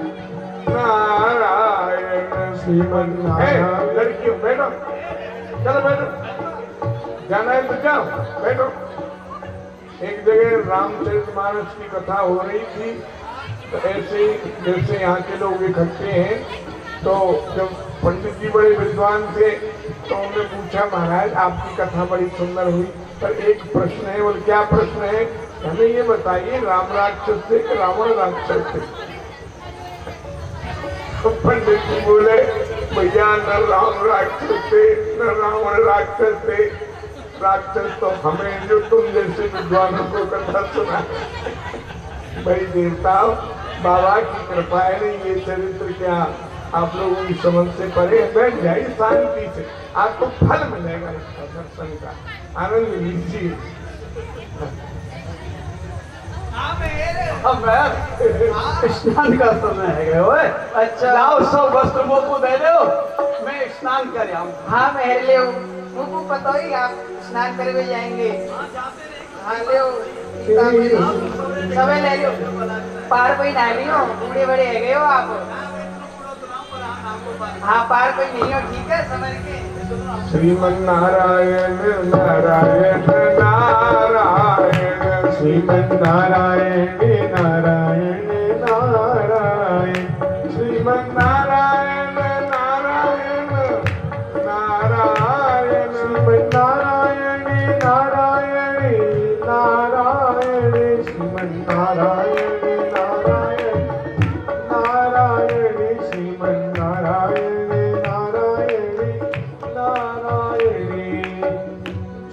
नारायण, श्रीमन नारायण। लड़कियों बैठो, चलो बैठो, जाना है तो जाओ, बैठो। एक जगह रामचरितमानस की कथा हो रही थी, तो ऐसे जैसे यहाँ के लोग इकट्ठे हैं, तो जब पंडित जी बड़े विद्वान थे तो उन्होंने पूछा, महाराज आपकी कथा बड़ी सुंदर हुई, पर एक प्रश्न है। बोले क्या प्रश्न है? हमें ये बताइए, राम राक्षस थे कि रावण राक्षस थे? तो पंडित जी बोले, भैया न राम राक्षस थे न रावण राक्षस थे, राक्षस तो हमें जो तुम जैसे विद्वानों को कथा सुना। भाई देवता बाबा की कृपा है, नहीं ये चरित्र क्या आप लोगों की समझ से परे। बैठ जाइए शांति से, आपको फल मिलेगा इसका, दर्शन का आनंद लीजिए। स्नान का समय है ओए। अच्छा। लाओ सब वस्त्र मोको दे दो, मैं स्नान कर आऊँ। हाँ मेहर ले मुझको पता ही आप स्नान करे हुए जाएंगे। हाँ ले समय ले लो, पार कोई ना लियो, बूढ़े बड़े है गए हो आप। हाँ पार कोई नहीं हो, ठीक है समझ के। श्रीमन नारायण नारायण नारायण, श्रीमन नारायण नारायण नारायण, श्रीमन नारायण नारायण नारायण, श्रीमन नारायण नारायण नारायण, श्रीमन नारायण नारायण नारायण, श्रीमन नारायण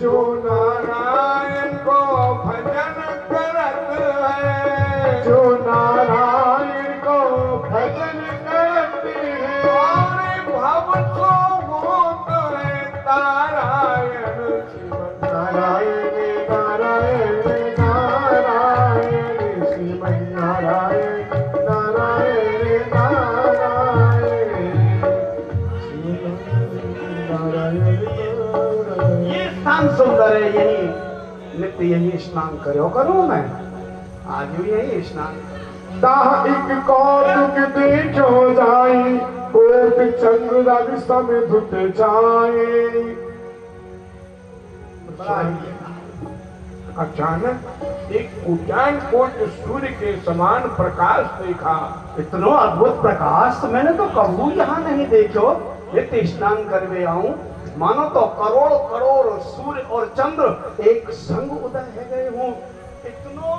जो नारायण को भजन करत है, जो नारायण को भजन करते हैं, और भव को मोत है तारायण, श्रीमन नारायण नारायण नारायण, श्रीमन नारायण नारायण नारायण, श्रीमन नारायण। ये स्थान सुंदर है, यही नित्य यही स्नान करो करूं मैं, आज भी यही स्नान। ताह एक कौतुक देखो जाई, कोट चंद्र रवि समय धुत जाए। अचानक एक उद्यान कोट सूर्य के समान प्रकाश देखा। इतना अद्भुत प्रकाश मैंने तो कभी यहाँ नहीं देखो। नित्य स्नान करवे आऊं, मानो तो करोड़ करोड़ सूर्य और चंद्र एक संग उदय है गए हूँ। इतनो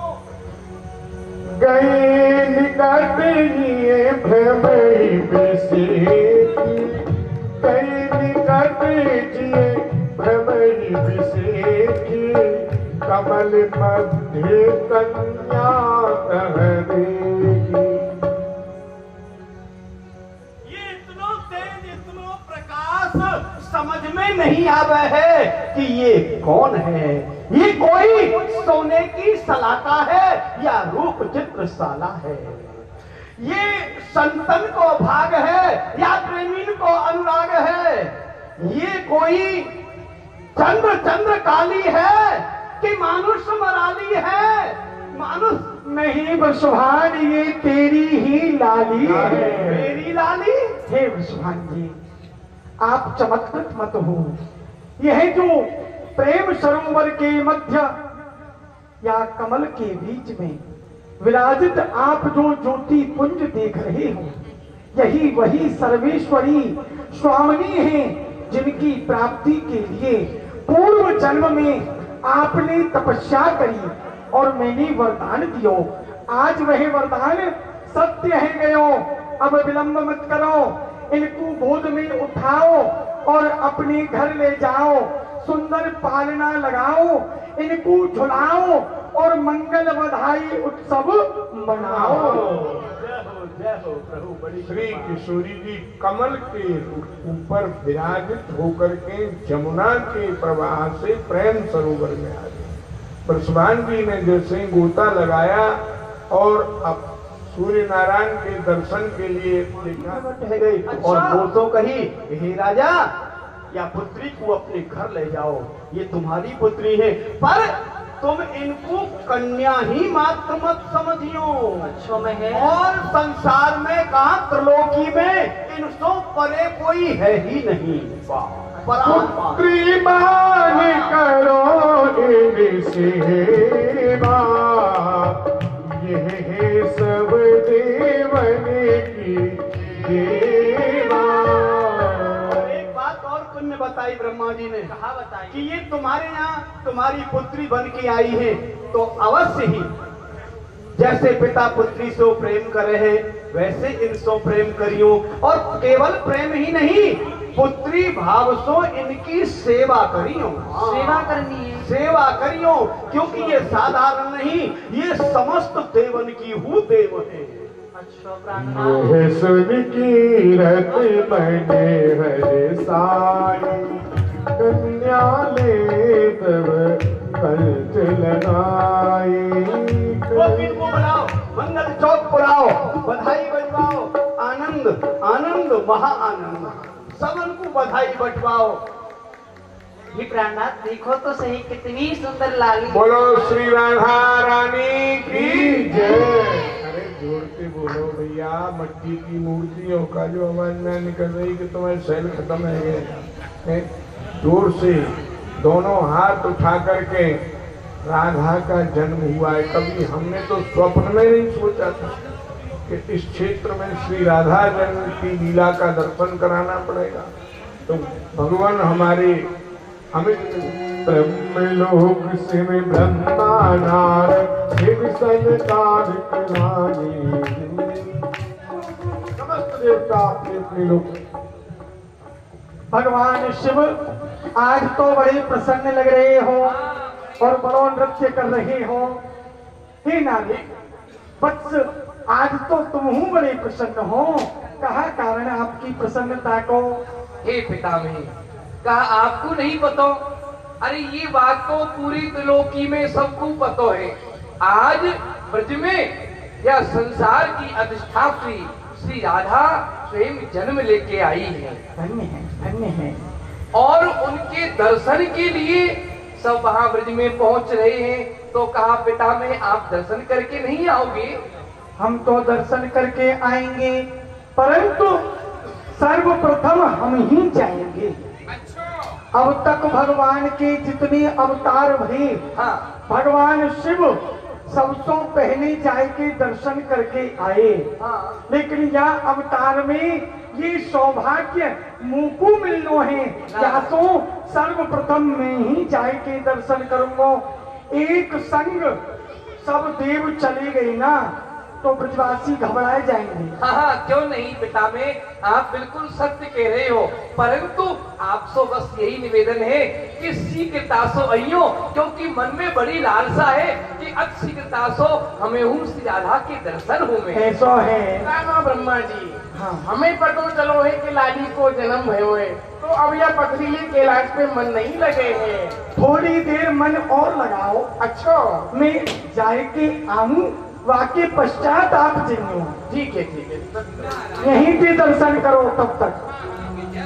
गए निकट ये भ्रमई बिसेकी, गए निकट ये भ्रमई बिसेकी, कमल मध्य कन्या तहरेगी। ये इतनो तेज इतनो प्रकाश समझ में नहीं आवे है कि ये कौन है। ये कोई सोने की सलाका है या रूप चित्रशाला है। ये संतन को भाग है या प्रेमीन को अनुराग है। ये कोई चंद्र काली है कि मानुष मराली है। मानुष नहीं वसुभान, ये तेरी ही लाली है। मेरी लाली। हे वसुभान जी, आप चमत्कृत मत हो। यह जो प्रेम सरोवर के मध्य या कमल के बीच में विराजित आप जो ज्योति पुंज देख रहे हो, यही वही सर्वेश्वरी स्वामिनी है जिनकी प्राप्ति के लिए पूर्व जन्म में आपने तपस्या करी और मैंने वरदान दियो। आज वह वरदान सत्य है गयो। अब विलंब मत करो, इनको गोद में उठाओ और अपने घर ले जाओ, सुंदर पालना लगाओ, इनको झुलाओ और मंगल बधाई उत्सव मनाओ। जय हो प्रभु। बड़ी श्री किशोरी जी कमल के ऊपर विराजित होकर के जमुना के प्रवाह से प्रेम सरोवर में आ गए। बृषभान जी ने जैसे गोता लगाया और अब सूर्य नारायण के दर्शन के लिए देखा ठह गई और वो तो कही, हे राजा या पुत्री को अपने घर ले जाओ, ये तुम्हारी पुत्री है, पर तुम इनको कन्या ही मात्र मत समझियो। अच्छा में है और संसार में कहा त्रिलोकी में इनसो परे कोई है ही नहीं। पुत्री मान करो इन सेवा, यह है सब देवन की देवा। एक बात और पुण्य बताई ब्रह्मा जी ने, कहा बताई कि ये तुम्हारे यहाँ तुम्हारी पुत्री बन के आई है, तो अवश्य ही जैसे पिता पुत्री से प्रेम करे है वैसे इनसो प्रेम करियो। और केवल प्रेम ही नहीं, पुत्री भाव सो इनकी सेवा करियो। सेवा करनी है। सेवा करियो, क्योंकि ये साधारण नहीं, ये समस्त देवन की हूँ देव है। अच्छा प्रार्थना यह सुन कीरत बने हर साई, कन्या ले तब कंठ लगाई। गोपिन को बुलाओ, मंगल चौक बुलाओ, बधाई बजवाओ, आनंद आनंद महा आनंद, सबन को बधाई बटवाओ। ये प्राणनाथ देखो तो सही कितनी सुंदर लाली। बोलो श्री राधा रानी की जय। अरे जोर से बोलो भैया, मट्टी की मूर्तियों का जो आवाज में निकल रही कि तुम्हारे सेल खत्म है। जोर से दोनों हाथ उठा करके राधा का जन्म हुआ है। कभी हमने तो स्वप्न में नहीं सोचा था कि इस क्षेत्र में श्री राधा जन्म की लीला का दर्शन कराना पड़ेगा। तो भगवान हमारे अमित ब्रह्मलोक शिव ब्रह्मा नारद शिव सनकादिक रानी, समस्त देवता अपने अपने लोक। भगवान शिव आज तो बड़े प्रसन्न लग रहे हो और बड़ो नृत्य कर रहे हो। हे नारी वत्स, आज तो तुम बड़े प्रसन्न हो, कहा कारण आपकी प्रसन्नता को? हे पितामही, कहा आपको नहीं पता? अरे ये बात तो पूरी त्रिलोकी में सबको पता है। आज ब्रज में या संसार की अधिष्ठात्री श्री राधा स्वयं जन्म लेके आई है। धन्य है, धन्य है। और उनके दर्शन के लिए सब वहां ब्रज में पहुंच रहे हैं। तो कहा पिता में आप दर्शन करके नहीं आओगे? हम तो दर्शन करके आएंगे, परंतु सर्वप्रथम हम ही जाएंगे। अब तक भगवान के जितने अवतार हुए, हाँ भगवान शिव सबसे पहले जाके दर्शन करके आए, हाँ। लेकिन यह अवतार में ये सौभाग्य मुझको मिलनो है। या तो सर्वप्रथम मैं ही जाके दर्शन करूंगा। एक संग सब देव चले गए ना तो ब्रजवासी घबराए जाएंगे। हाँ हाँ, क्यों नहीं पिता में, आप बिल्कुल सत्य कह रहे हो। परंतु आपसे बस यही निवेदन है कि शीघ्रतासो अइयो, क्योंकि मन में बड़ी लालसा है कि अति शीघ्रतासो हमें हूँ श्री राधा के दर्शन हो में। ऐसा है। रामा ब्रह्मा जी, हाँ। हमें पता चलो है कि लाली को जन्म भयो है, तो अब यह पथरीली कैलाश पे मन नहीं लगे हैं। थोड़ी देर मन और लगाओ। अच्छा, मैं जाके आऊं, वाके पश्चात आप जाइए। ठीक है ठीक है। यहीं पे दर्शन करो तब तक।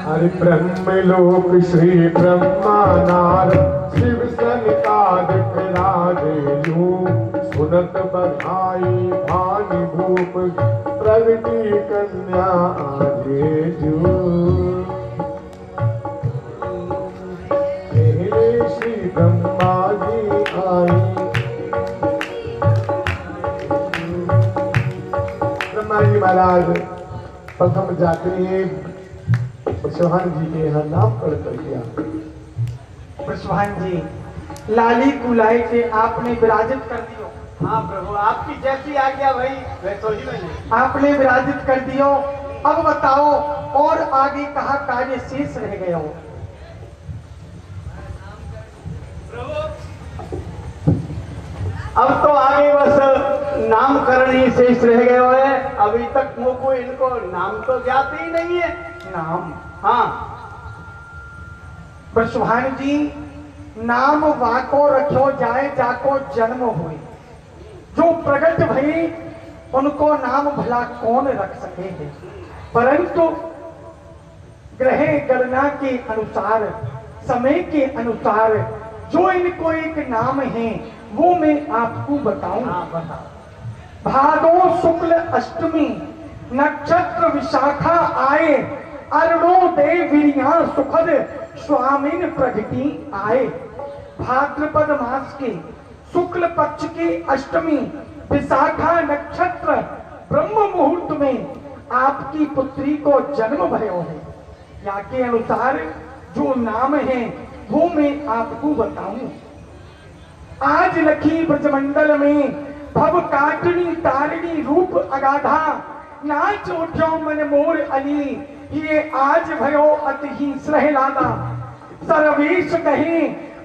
हरि ब्रह्मलोक श्री ब्रह्मा नारद शिव सनकादिक राजेलू, सुनत बधाई भानि भूप प्रगति कन्या आजेजू। ब्रह्मा जी आए। ब्रह्मा जी महाराज प्रथम जाते हैं बृषभान जी के यहाँ नाम पढ़ कर दिया। बृषभान जी लाली कुलाई के आपने विराजित कर दियो। हाँ प्रभु, आपकी जैसी आज्ञा भाई वैसो ही मैंने। आपने विराजित कर दियो। अब बताओ और आगे कहा कार्य शेष रह गया हो। अब तो आगे बस नामकरण ही शेष रह गए है। अभी तक मुझको इनको नाम तो ज्ञात ही नहीं है। नाम हाँ बृषभान जी नाम वाको रखो जाए जाको जन्म हुए। जो प्रगट भई उनको नाम भला कौन रख सके है। परंतु ग्रह गणना के अनुसार समय के अनुसार जो इनको एक नाम है वो मैं आपको बताऊं। हाँ बताओ। भादो शुक्ल अष्टमी नक्षत्र विशाखा आए अरुणोदय वीर्या सुखद स्वामिन प्रगति आए। भाद्रपद मास के शुक्ल पक्ष की अष्टमी विशाखा नक्षत्र ब्रह्म मुहूर्त में आपकी पुत्री को जन्म भयो है। या के अनुसार जो नाम है वो मैं आपको बताऊं। आज लखी ब्रजमंडल में भव काटनी तारिणी रूप अगाधा नाच उठो मन मोर अली ये आज भयो अति ही सहलादा। सर्वेश कहे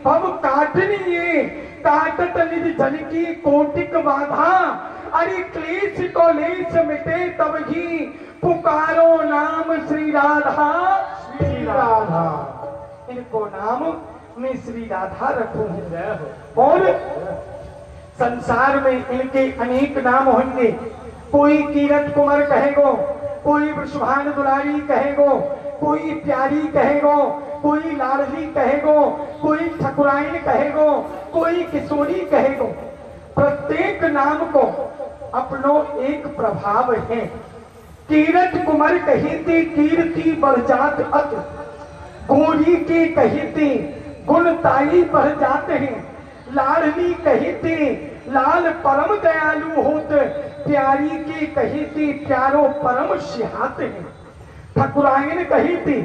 भव काटनी ये काटत निधि जन की कोटिक बाधा। अरे क्लेश को लेश मिटे तब ही पुकारो नाम श्री राधा। श्री राधा इनको नाम मैं श्री राधा रखूं। और संसार में इनके अनेक नाम होंगे। कोई कीरत कुमार कहेगो, कोई वृषभान दुलारी कहेगो, कोई प्यारी कहेगो, कोई लाडली कहेगो, कोई ठकुराइन कहेगो, कोई किशोरी कहेगो। प्रत्येक नाम को अपनो एक प्रभाव है। कीरत कुमार कहते कीर्ति बढ़ जात अत, गोरी के कहते गुणताई बढ़ जाते हैं। लाडली कहते लाल परम दयालु होत, प्यारी के कहते प्यारो परम सिहाते हैं। ठकुराइन कहते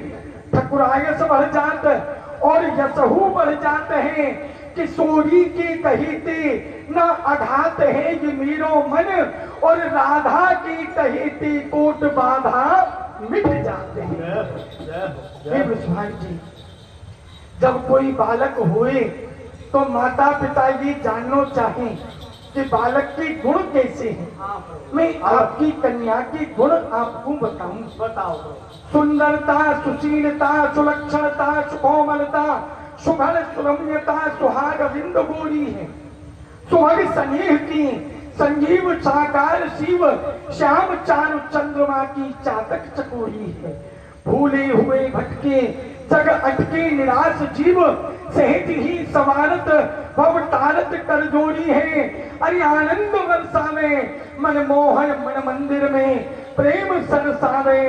ठकुरायस बढ़ जात और यसहू बढ़ जाते हैं। किशोरी के कहते न आघात है ये मेरो मन, और राधा के कहते कोट बाधा मिट जाते हैं। हे बृषभान जी जब कोई बालक हुए तो माता पिता ये जानना चाहें कि बालक के गुण कैसे हैं। मैं आपकी कन्या के गुण आपको बताऊं। बताओ। सुंदरता, सुशीलता, सुलक्षणता, सुकोमलता, सुघड़ सुरम्यता, सुहाग बिंद गोरी है। सुभग स्नेह की संजीव साकार शिव, श्याम चारु चंद्रमा की चातक चकोरी है। भूले हुए भटके जग अटके निराश जीव, सहज ही सवारत भव तारत कर जोड़ी है। अरे आनंद वर्षावे मन मोहन मन मंदिर में, प्रेम सरसावे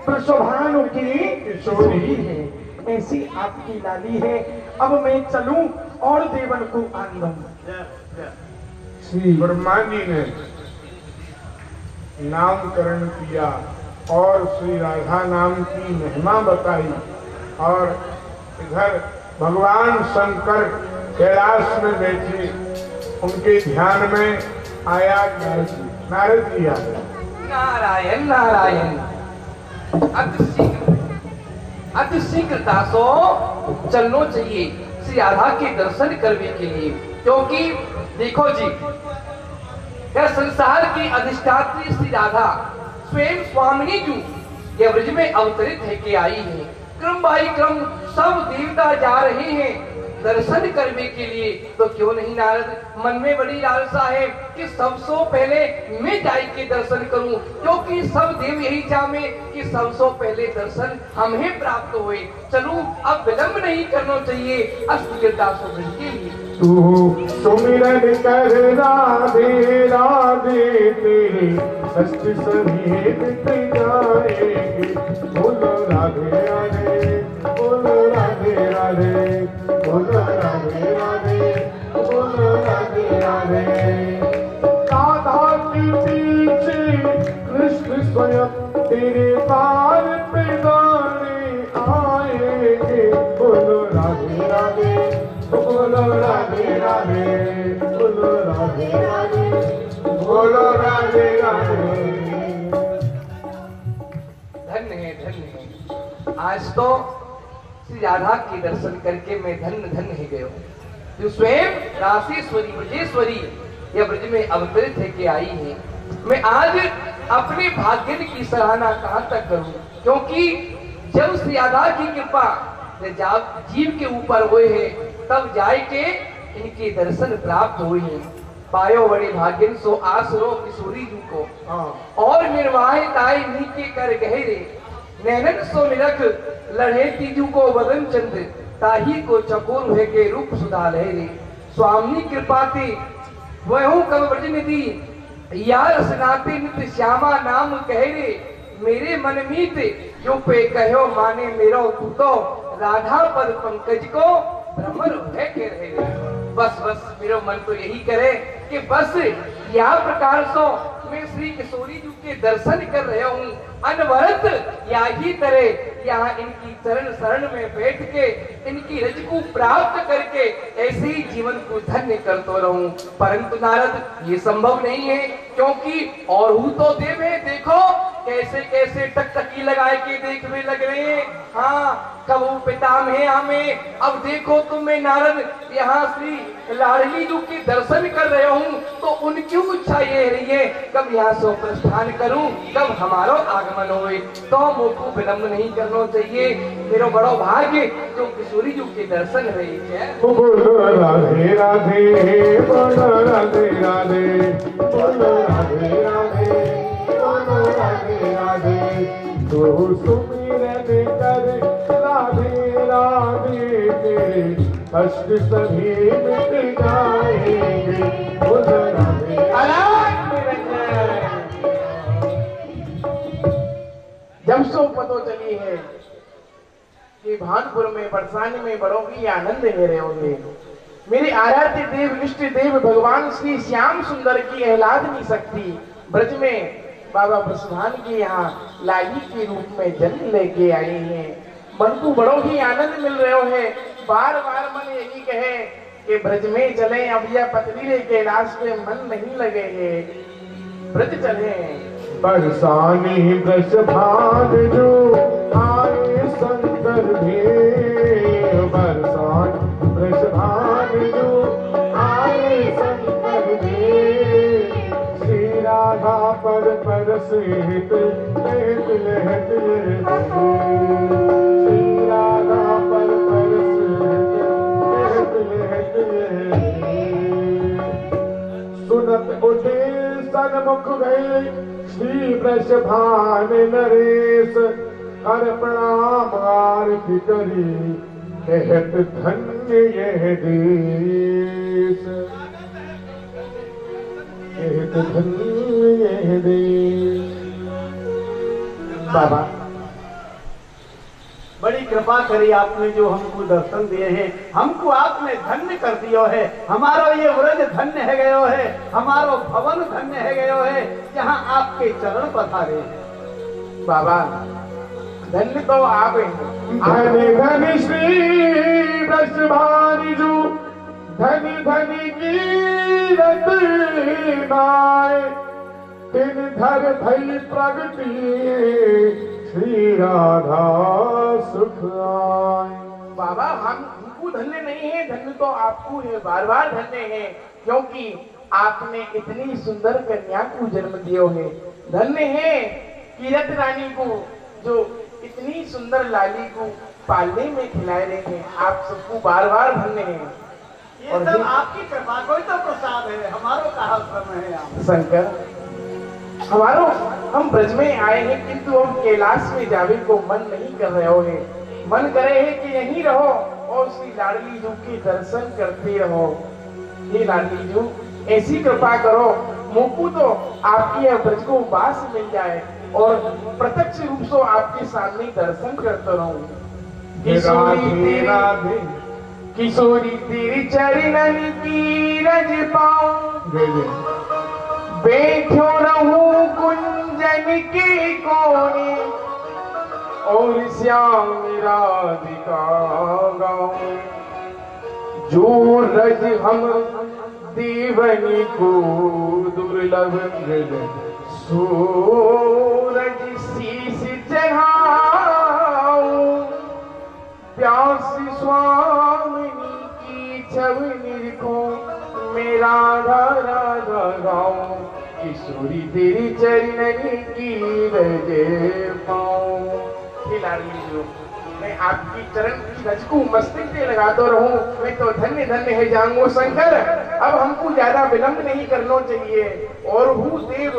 वृषभानु की किशोरी है। ऐसी आपकी लाली है। अब मैं चलूं और देवन को आन दूं। श्री ब्रह्मा जी ने नामकरण किया और श्री राधा नाम की महिमा बताई। और इधर भगवान शंकर कैलाश में बैठे, उनके ध्यान में आया नारद जी। नारायण नारायण। अति शीघ्रता सो चलना चाहिए श्री राधा के दर्शन करने के लिए। क्योंकि देखो जी, यह संसार की अधिष्ठात्री श्री राधा स्वयं स्वामिनी जी ये ब्रज में अवतरित है के आई है। क्रम बाई क्रम सब देवता जा रहे हैं दर्शन करने के लिए। तो क्यों नहीं नारद, मन में बड़ी लालसा है कि सबसे पहले मैं जाई के दर्शन करूं, क्योंकि सब देव यही चाहे कि सबसे पहले दर्शन हमें प्राप्त हुए। चलूं, अब विलंब नहीं करना चाहिए अस्थिरता सुगंध के लिए। तू सुमिरन कर राधे राधे, तेरे कष्ट सभी मिट जाएंगे। बोलो राधे राधे, बोलो राधे राधे, बोलो राधे राधे, बोलो राधे राधे। राधा के पीछे कृष्ण स्वयं तेरे द्वार पे गाने आएंगे। बोलो राधे राधे, बोलो राधे राधे, बोलो राधे राधे, बोलो राधे राधे। धन्य है, धन्य है। आज तो श्री राधा के दर्शन करके मैं धन्य धन्य ही गयो, जो स्वयं रासेश्वरी ब्रजेश्वरी या ब्रज में अवतरित है के आई है। मैं आज अपने भाग्य की सराहना कहां तक करूं, क्योंकि जब श्री राधा की कृपा जीव के ऊपर हुए है तब जाए के इनके दर्शन प्राप्त हुए हैं। पायो बड़े भाग्यन सो आसरो किशोरी जू को, और निर्वाहे ताई नीके कर गहरे, नैनन सो निरख लड़े तीजू को वदन चंद, ताही को चकोर है के रूप सुधा लहरे। स्वामी कृपाते वहु कब ब्रज निधि, यार रसनाते नित श्यामा नाम कहरे। मेरे मन मीत जो पे कहो माने मेरो तू तो, राधा पद पंकज को भ्रमर है के रहे। बस बस मेरा मन तो यही करे कि बस यह प्रकार सो मैं श्री किशोरी जी के दर्शन कर रहा हूँ, अनवरत या ही तरह यहाँ इनकी चरण शरण में बैठ के इनकी रज को प्राप्त करके ऐसे ही जीवन को धन्य करता रहूं। परंतु नारद ये संभव नहीं है, क्योंकि और हूँ तो देव है, देखो कैसे कैसे टकटकी लगाए के देखने लग रहे हैं। हाँ, कब वो पिताम है हमें, अब देखो तुम मैं नारद यहाँ श्री लाडली जी के दर्शन कर रहे हूँ, तो उनकी इच्छा ये रही है कब यहाँ से प्रस्थान करूं, कब हमारा आगमन होए, तो मुझको विलंब नहीं करना चाहिए। मेरा बड़ो भाग्य जो किशोरी जी के दर्शन रही है। बोलो राधे राधे, बोलो राधे राधे, बोलो राधे राधे, बोलो राधे राधे। तो सुमिरन कर राधे राधे तेरे कष्ट सभी मिट जाएंगे। बोलो राधे जब सो पतो चली है कि भानपुर में बरसाने में बड़ोगी आनंद ले रहे होंगे। मेरे आराध्य देव इष्ट देव भगवान श्री श्याम सुंदर की एहलादनी शक्ति ब्रज में बाबा ब्रजभान के यहाँ लाली के रूप में जन्म लेके आई हैं। मन को बड़ो ही आनंद मिल रहे है। बार बार मन यही कहे कि ब्रज में चले, अब यह पतली कैलाश पे मन नहीं लगे है, ब्रज चले। बरसानी ब्रजभान जो आए शंकर देव, बरसानी ब्रजभान जो आए शंकर देव। श्री राधा पर परसित लहत लहत श्री राधा पर परसित लहत लहत। सुनत उठे सन्मुख गए श्री वृषभान नरेश, कर प्रणाम आरती करी कहत धन्य यह देश, कहत धन्य यह देश। बाबा बड़ी कृपा करी आपने जो हमको दर्शन दिए हैं, हमको आपने धन्य कर दियो है। हमारो ये व्रज धन्य है गयो है, हमारो भवन धन्य है गयो है, जहाँ आपके चरण पधारे हैं। बाबा धन्य तो आप हैं। धनि धनि श्री वृषभानि जो, धनि धनि कीरत नाय, तिन धर भई प्रगति श्री राधा सुख आए। बाबा हमको धन्य नहीं है, धन्य तो आपको है, बार बार धन्य है, क्योंकि आपने इतनी सुंदर कन्या को जन्म दियो है। धन्य है कीरत रानी को जो इतनी सुंदर लाली को पालने में खिलाए रहे हैं। आप सबको बार बार धन्य है। ये सब आपकी कृपा कोई तो प्रसाद है, हमारो कहा श्रम है। आप शंकर हमारो हम ब्रज में आए हैं, किंतु हम कैलाश में जावे को मन नहीं कर रहे हो है। मन करे है कि यहीं रहो और श्री लाडली जू के दर्शन करते रहो। ये लाडली जू ऐसी कृपा करो मुझको तो आपकी यह ब्रज को वास मिल जाए और प्रत्यक्ष रूप से आपके सामने दर्शन करते रहूं। राधे राधे किशोरी तेरी चरणन की रज पाऊं, जय जय बैठो रहूं कुंजन के कोने और श्याम राधिका गाऊं। जो रज हम देवनी को दुर्लभ, जय जय सूरज शीश चढ़ाऊं, प्यास स्वामिनी की छवि निरखूं, मेरा राधा गाऊं, किशोरी तेरी चरणनी की रजे पाऊं। हे लाडली जो, मैं आपकी चरण की रज को मस्तक पे लगाता रहूं, मैं तो धन्य धन्य है जाऊंगो शंकर। अब हमको ज्यादा विलंब नहीं करना चाहिए। और भूदेव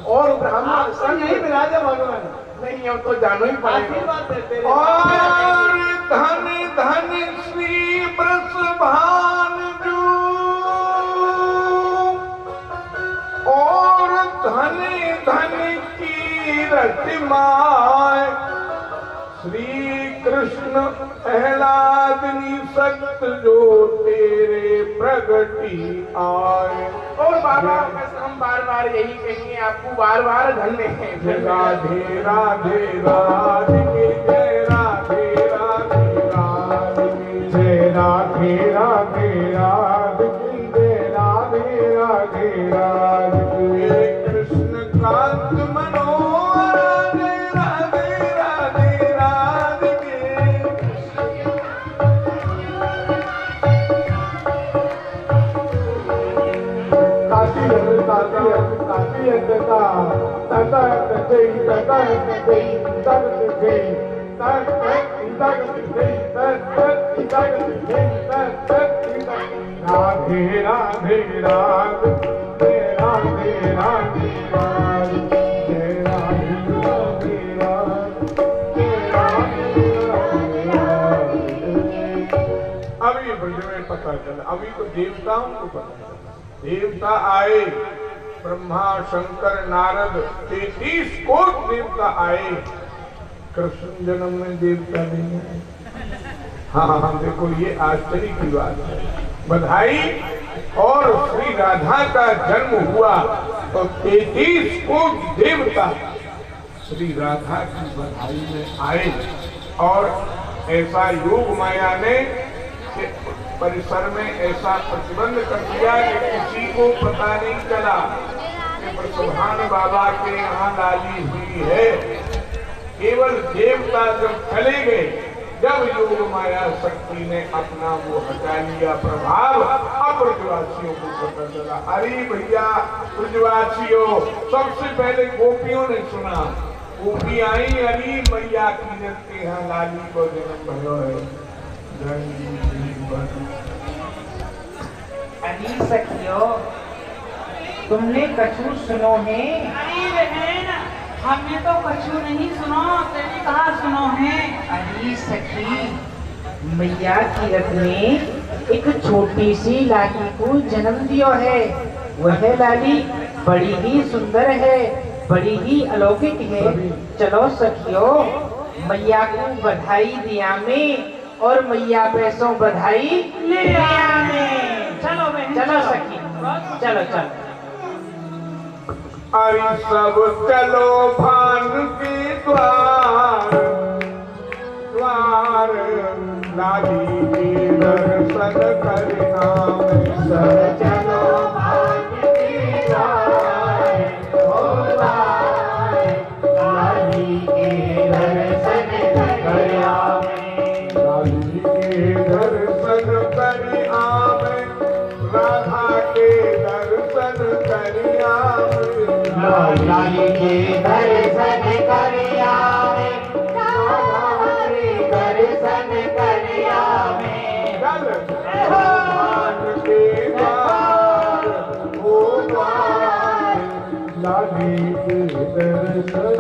और ब्राह्मण सब यही विराजा भगवान, नहीं अब तो जानो ही पड़ेगा। और धन धन श्री ब्रजभान जो, और धन धन की रतिमाय, श्री कृष्ण प्रहलादनी सक्त जो तेरे प्रगति आए। और बाबा बस हम बार बार यही कहेंगे आपको, बार बार धन्य है। राधे राधे राधे जय राधे राधे राधे जय राधे राधे राधे जय राधे राधे राधे कृष्ण कांत मनोहर राधे राधे राधे राधे राधे राधे जय राधे राधे राधे जय राधे राधे राधे जय राधे राधे। अभी ब्रज में पता चला, अभी तो देवताओं को पता चला। देवता आए, ब्रह्मा शंकर नारद 33 कोट देवता आए। कृष्ण जन्म में देवता नहीं आए। हाँ देखो ये आश्चर्य की बात है। बधाई। और श्री राधा का जन्म हुआ तो 33 कोट देवता श्री राधा की बधाई में आए। और ऐसा योग माया ने परिसर में ऐसा प्रतिबंध कर दिया कि किसी को पता नहीं चला कि प्रसभान बाबा के यहाँ डाली हुई है। केवल देवता जब चले गए, जब योग माया शक्ति ने अपना वो हटा लिया प्रभाव, अब ब्रजवासियों को पता चला। अरे भैया ब्रजवासियों, सबसे पहले गोपियों ने सुना। गोपी आई, अरे मैया की के यहाँ लाली को जन्म भयो है। अली सखियो, तुमने कछु सुनो है? अरे बहन, हमने तो कछु नहीं सुनो, तेने कहा सुनो है? अली सखी, मैया की रथ ने एक छोटी सी लाली को जन्म दियो है। वह लाली बड़ी ही सुंदर है, बड़ी ही अलौकिक है। चलो सखियो, मैया को बधाई दिया में और मैया पैसों बधाई ले आया में। चलो बहन, चलो सखी, चलो चलो। अरे सब चलो भान के द्वार, द्वार लाली के दर्शन करना। सब चलो भान के द्वार, लाली के दर्शन करना। लाली के दर्शन कर आवे, राधा के दर्शन कर आवे। लाली के दर्शन कर आवे, राधा के दर्शन कर आवे। चल भगवान के द्वार, ओ द्वार, लाली के दर्शन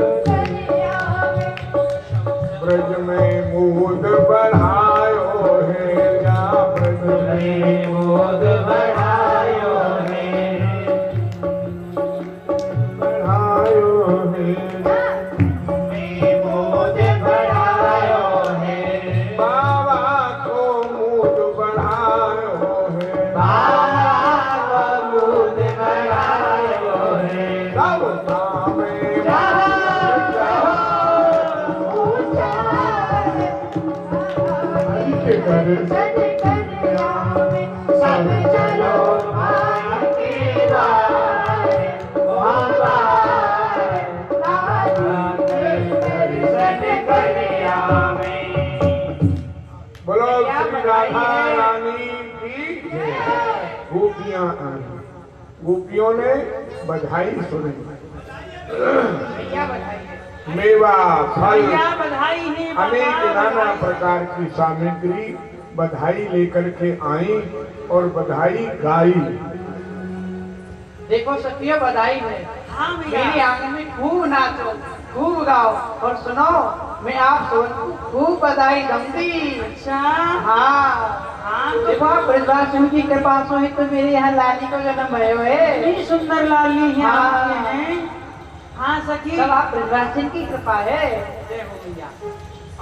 ब्रज में मोद बढ़ायो है, या ब्रज में मोद बढ़ायो है, बढ़ायो है। मोद बढ़ायो है। दर्शन कर आवे, सब चलो माँ के द्वार, बाबा रानी के दर्शन कर आवे। बोलो श्री राधा रानी की गोपियां आई, गोपियों ने बधाई सुनी। भैया बधाई मेवा फल भैया बधाई है अनेक नाना प्रकार की सामग्री बधाई लेकर के आई और बधाई गाई। देखो सखियो बधाई है। हाँ भैया। मेरे आंगन में खूब नाचो, खूब गाओ और सुनो, मैं आप सबको खूब बधाई दूंगी। अच्छा हाँ हाँ तो देखो आप ब्रजवासियों की कृपा से ही तो मेरे यहाँ लाली को जन्म भयो है। इतनी सुंदर लाली है हाँ। आपके हैं। हाँ सखी सब आप ब्रजवासियों की कृपा है। जय हो भैया।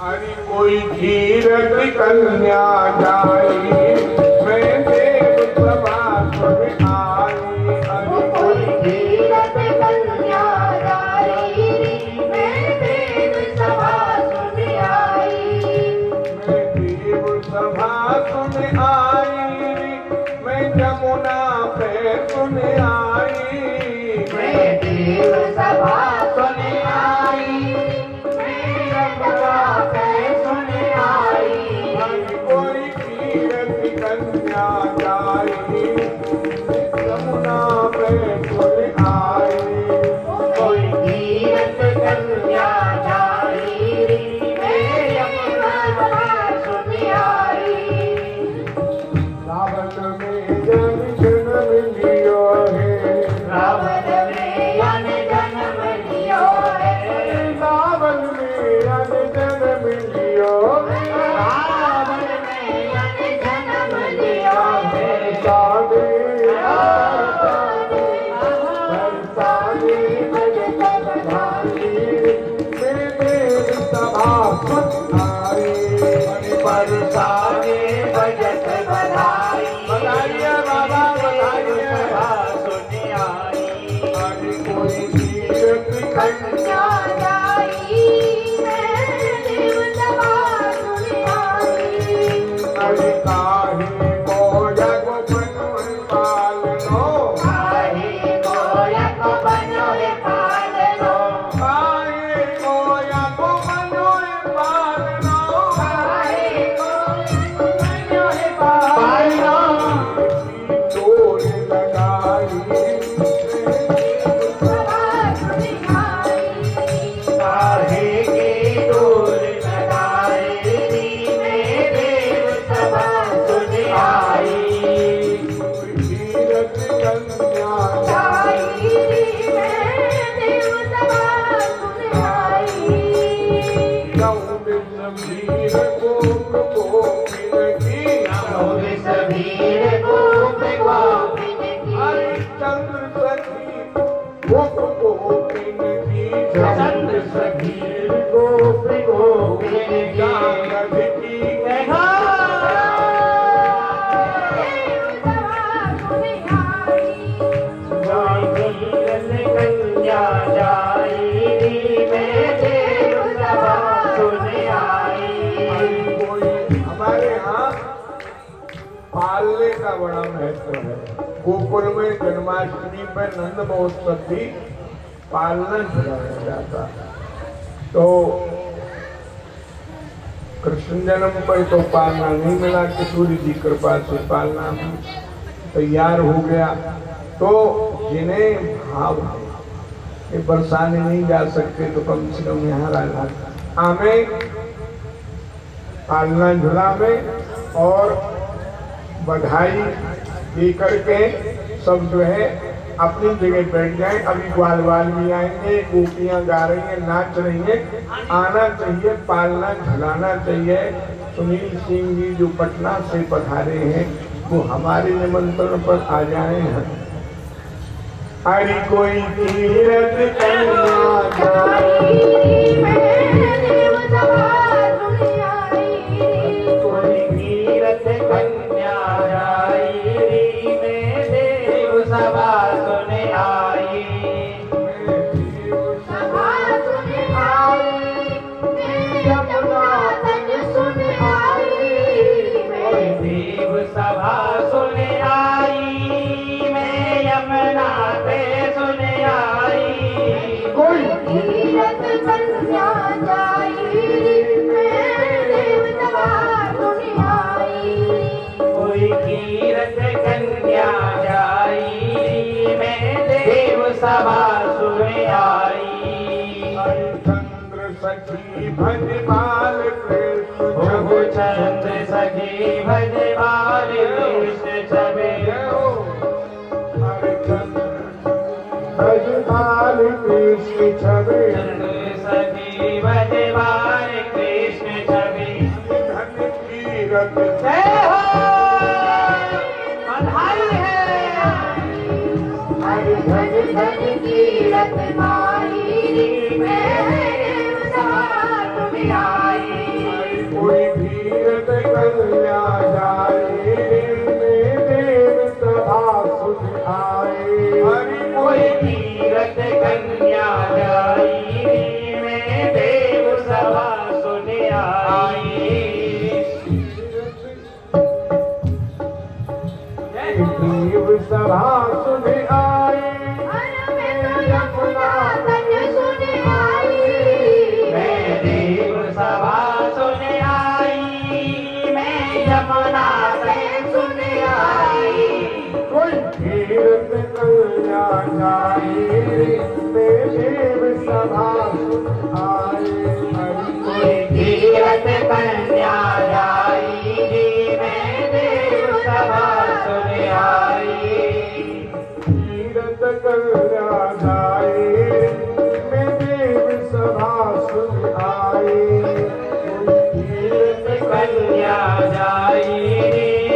अरे कोई धीरज कन्या जाई, मैं देव सभा सुन आई। अरे कोई तीरथ कन्या जाई, मैं देव सभा सुन आई। मैं देव सभा सुन आई, मैं जमुना पे सुन आई। मैं देव सभा सुन आई, मैं यमुना पे सुन आई। अरे कोई तीरथ कन्या जाई, जमुना पे सुन आई। कोई तीरथ कन्या जाई, मैं यमुना पे सुन आई। सावन में जन जन्म लियो है, रावण में अन जन्म लियो है, सावन में अन जन्म लियो। रावण में अन जन्म लियो है। सादे बरसाने बजत बधाई, मैं देव सभा सुन आई। बरसाने बजत बधाई, बधाइए बाबा बधाइए। सुन आई। अरे कोई तीरथ कन्या जाई, मैं देव सभा सुन आई। अरे काहे मोया गोपन पालनो, काहे मोया को बनो है पालनो, काहे मोया गोपन पालनो। काहे मोया को बनो है पालनो। डोर लगाई, सभा सुन आई। काहे के डोर लगाई, मैं देव सभा सुन आई। तीरथ कन्या जाई, मैं देव सभा सुन आई। समीर गोप गोपिन की, सबीर गोप गोपिन की, हरिश्चंद्र सखी गोप गोपिन की, चंद्र सबीर गोप गोपिन की। जागद की देव सभा सुन आई। कन्या जाई, मैं देव सभा सुन आई। कोई हमारे यहाँ पालने का बड़ा महत्व है। गोकुल में जन्माष्टमी पर नंद महोत्सव भी पालना खिलाया जाता है। तो कृष्ण जन्म पर तो पालना नहीं मिला, किशोरी जी कृपा से पालना भी तैयार हो गया। तो जिन्हें भाव है कि बरसाने नहीं जा सकते तो कम से कम यहाँ रहना आमे पालना झूला में और बधाई दे करके सब जो है अपनी जगह बैठ जाए। अभी ग्वाल वाल भी आएंगे, गोपियां गा रही हैं, नाच रही हैं, आना चाहिए, पालना झुलाना चाहिए। सुनील सिंह जी जो पटना से पधारे हैं वो हमारे निमंत्रण पर आ जाए हैं। अरे कोई तीरथ कन्या जाई, मैं देव सभा सुन आई। कोई तीरथ कन्या जाई, मैं देव सभा सुन आई। सभा सुन आई, मैं यमुना तट सुन आई। यमुना से सुन आई। कोई तीरथ कन्या जाई मैं देव सभा सुन आई। कोई तीरथ कन्या जाई मैं देव सभा सुन आई। चंद्र सखी भजमाल कृष्ण हो चंद्र सखी भजमाल कृष्ण छबे। भजमाल कृष्ण छवि चंद्र सखी भजमाल कृष्ण छबे। धन कीरत जय हो, बधाई है। हरि धन धन कीरत माई मैं देव सभा सुन आई। कोई कीरत कन्या जाए मैं देव सभा सुन आए। कोई तीरथ कन्या जाई मैं देव सभा सुन आई। देव सभा सुन आए। मैं तो यमुना तट सुन आई। मैं देव सभा सुन आई। मैं यमुना तट सुन आई। कोई कीरत कन्या जाए मैं देव सभा सुन आए। कोई तीरथ कन्या जाई मैं देव सभा सुन आई। कीरत कन्या जाए मैं देव सभा सुन आए। कीरत कन्या जाई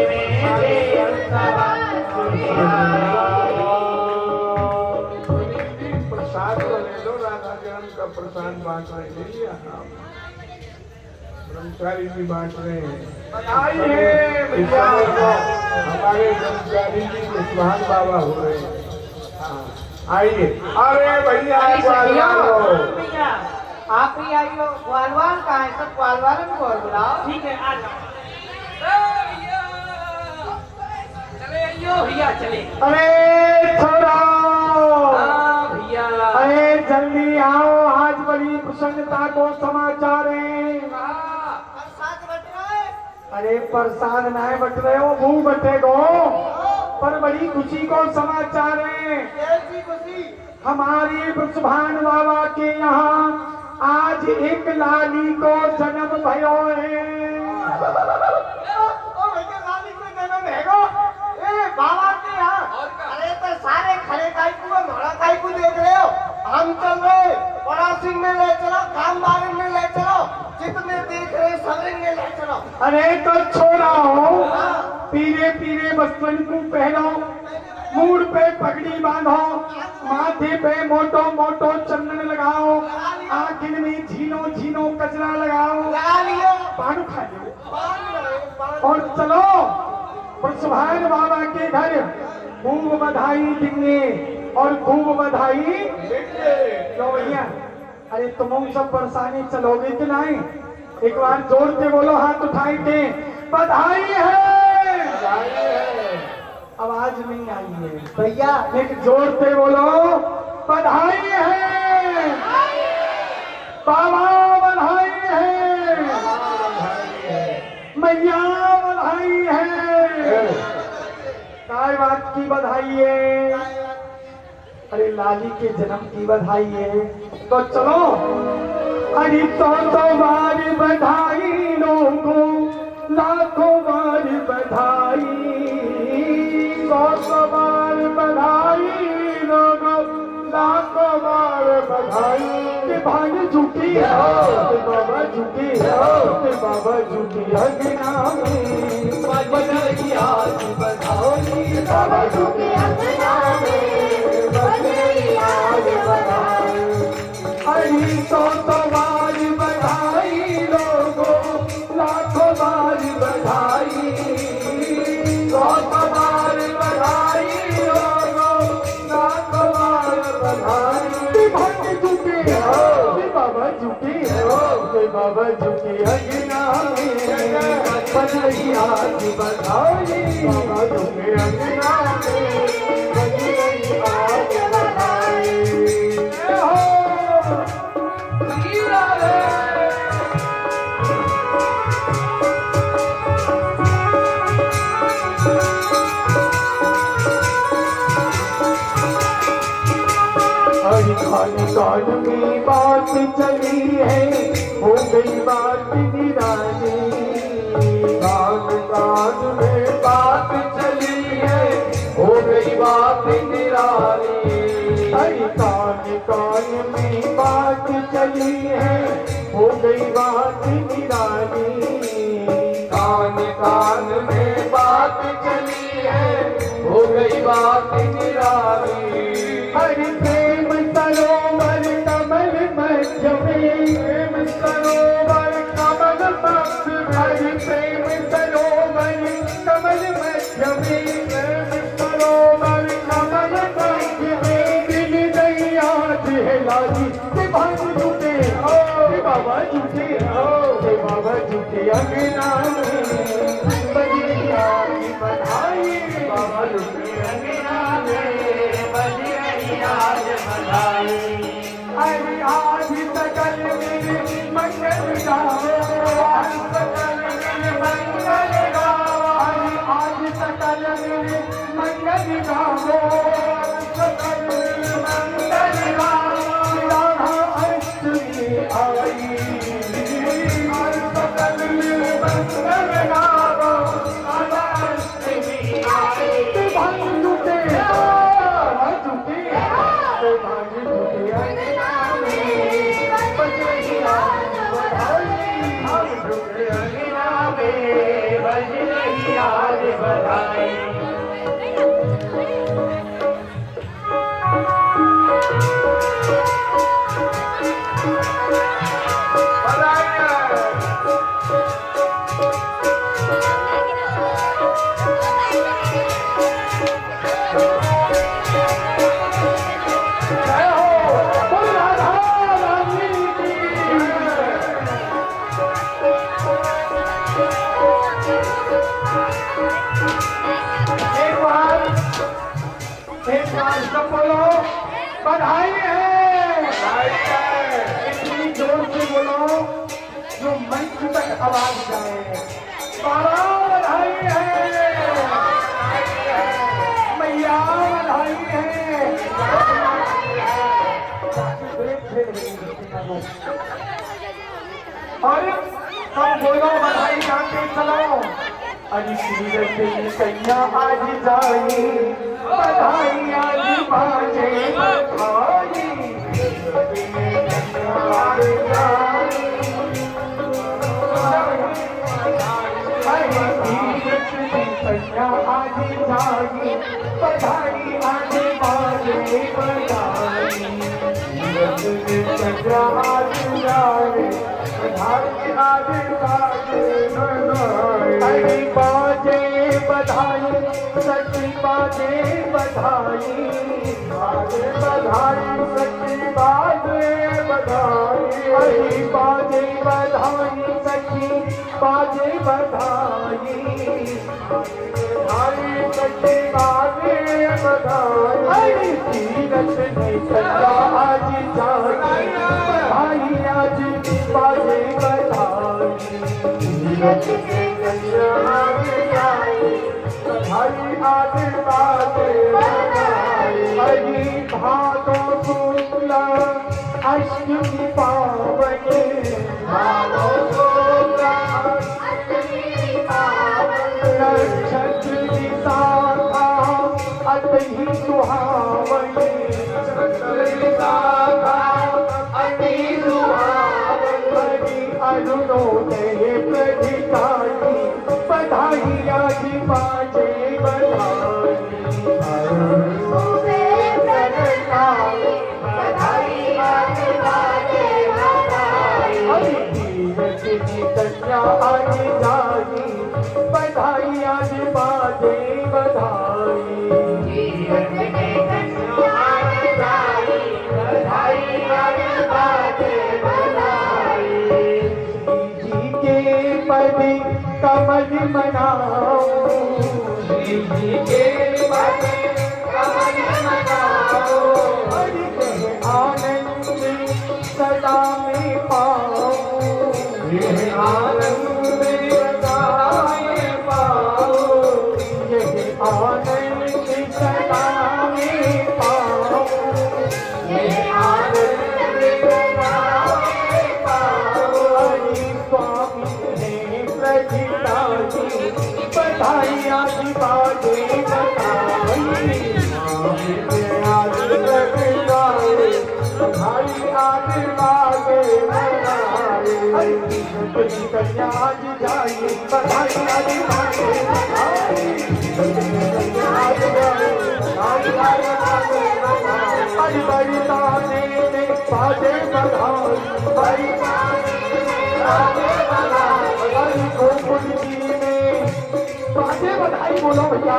मैं देव सभा सुन आई। प्रसाद को ले लो, राधा जन्म का प्रसाद बांट रहे ले लिया। ब्रह्मचारी भी बांट रहे हैं। इस समय तो हमारे ब्रह्मचारी जी विश्वान बाबा हो रहे हैं। हाँ, आइए। अरे भैया भैया आप ही आइयो। ग्वालवाल कहाँ है? सब ग्वालवालन को और बुलाओ। ठीक है आ जाओ। चले आइयो भैया चले। अरे छोड़ा, हाँ भैया। अरे जल्दी आओ, आज बड़ी प्रसन्नता को समाचार है। अरे प्रसाद नाय बट रहे हो, मुंह बटेगो, पर बड़ी खुशी को समाचार है। हमारी सुभान बाबा के यहाँ आज एक लाली को जन्म भयो है। बाबा के यहाँ अरे तो सारे खड़े काईकू और मारा काईकू देख रहे हो। हम चल रहे बड़ा सिंह में ले चलो, काम बारिंग में ले चलो, जितने देख रहे सबरिंग में ले चलो। अरे तो छोड़ाओ, पीले पीले वस्त्र को पहनो, मूड पे पगड़ी बांधो, माथे पे मोटो मोटो चंदन लगाओ, आंखिन में झीनो झीनो कचरा लगाओ, लगा लियो, पान खा लो बांध और चलो सुभान बाबा के घर खूब बधाई देंगे और खूब बधाई लो भैया। अरे तुम सब परेशानी चलोगे कि नहीं? एक बार जोर से बोलो, हाथ उठाई के बधाई है। आवाज नहीं आई है भैया। एक जोर से बोलो, बधाई है बाबा, बधाई है मैया, बधाई है। काय बात की बधाई है? अरे लाली के जन्म की बधाई है। तो चलो, अरे तो बार बधाई लोगों, लाखों बार बधाई, 100 बार बधाई लोगों, लाखों बार बधाई। के भाग झुकी हो, के बाबा झुकी हो, के बाबा झुकी अगना में बधाई आज बधाई, बाबा झुकी अगना में बधाई आज बधाई। अरे 100 बार बधाई लोगों, लाखों बार बधाई, 100 बार बधाई लोगों, लाखों बार बधाई। भाग झुके हो, बाबा झुके हो, बाबा झुके अगना में बधाई आज बधाई, बाबा झुके अगना में बधाई हरी खाने कान में बात चली है, हो गई बात निराली। कान कान में बात चली है, हो गई बात निराली। हरी कान कान में बात चली है, हो गई बात निराली। कान कान में बात चली है, हो गई बात निराली। हरि प्रेम सरोवर कमल मध्य में, प्रेम सरोवर कमल मध्य में, हरि प्रेम सरोवर कमल मध्य में, प्रेम सरोवर कमल मध्य में। दिल नहीं याद है लाली के बाबा झूठे हो, के बाबा झूठे हो, के बाबा झूठे अंगना में बजरिया की बधाई। बाबा झूठे अंगना में बजरिया आज बधाई। अरे आज सकल मेरे मंगल गावे, आज सकल मेरे मंगल गावे, आज सकल मेरे मंगल गावे, सकल मेरे मंगल गावे। राधा अष्टमी आई, आज सकल मेरे मंगल गावे, राधा अष्टमी आई। ते भाई लुटे झूठे, ते भाई झूठे अंगना में बजरिया बधाई। हम झूठे अंगना में बजरिया बधाई। जय हो बोल राधा रानी की। एक बार सब बोलो बधाई है, बधाई है। इतनी जोर से बोलो जो मंच तक आवाज जाए। बाबा बधाई है, मैया बधाई है। और सब बोलो बधाई गाते चलो। अरे सीरत कैया आज जाई, बधाई आज बाजे बधाई। आज जाई, अरे सीरत कैया आज जाई, बधाई आज बाजे बधाई। सीरत कैया आज जाई, बधाई आज बाजे बधाई। अरे बाजे बधाई, सच्ची बाजे बधाई, बाजे बधाई, सच्ची बाजे बधाई। अरे बाजे बधाई, सच्ची बाजे बधाई, बधाई सच्ची बाजे बधाई। अरे सीरत ने कहा आज जाई, बधाई आज बाजे बधाई। सीरत ने कहा आज जाई, बधाई आज बाजे बधाई। हरि भादो शुक्ल अष्टमी पावनी, भादो शुक्ल अष्टमी पावनी। नक्षत्र विशाखा अति सुहावनी, नक्षत्र विशाखा अति सुहावनी। अरुणोदय प्रतिकाली, बधाई आज बाजे बधाई। अरुणोदय प्रतिकाली, बधाई आज बाजे बधाई। हरि तीरथ की कन्या आज जाई, बधाई आज बाजे बधाई। तीरथ की कन्या आज जाई, बधाई आज बाजे बधाई। जी के पद कमल मनाओ, श्री जी के पद कमल मनाओ। हरि कहे आनंद सदा में पाओ, आनंद बधाई बधाई आज बाजे बधाई आज बधाई बधाई आज बाजे बधाई कन्या आज जाइए बधाई आज बाजे बधाई आज आज बड़ी ताने में बाजे बधाई बड़ी बड़ी गोकुल जी में बाजे बधाई बोलो भैया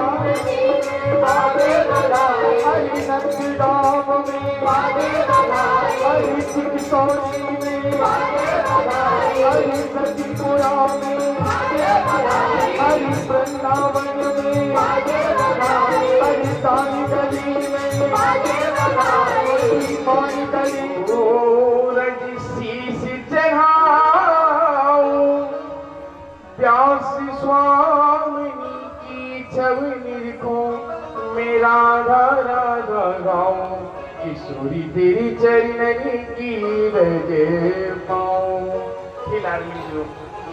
बाजे बधाई हरी नंदगांव में बाजे बधाई हरी चिकसौली में बाजे बधाई हरी सतीपुरा में बाजे बधाई हरी वृंदावन में बाजे बधाई हरी साई गली में बाजे बधाई मौनी गली शीश चढ़ाऊं प्यासी स्वामिनी की छवनी को मेरा राधा गाऊं किशोरी तेरी चरणनी की रजे पाऊं। जो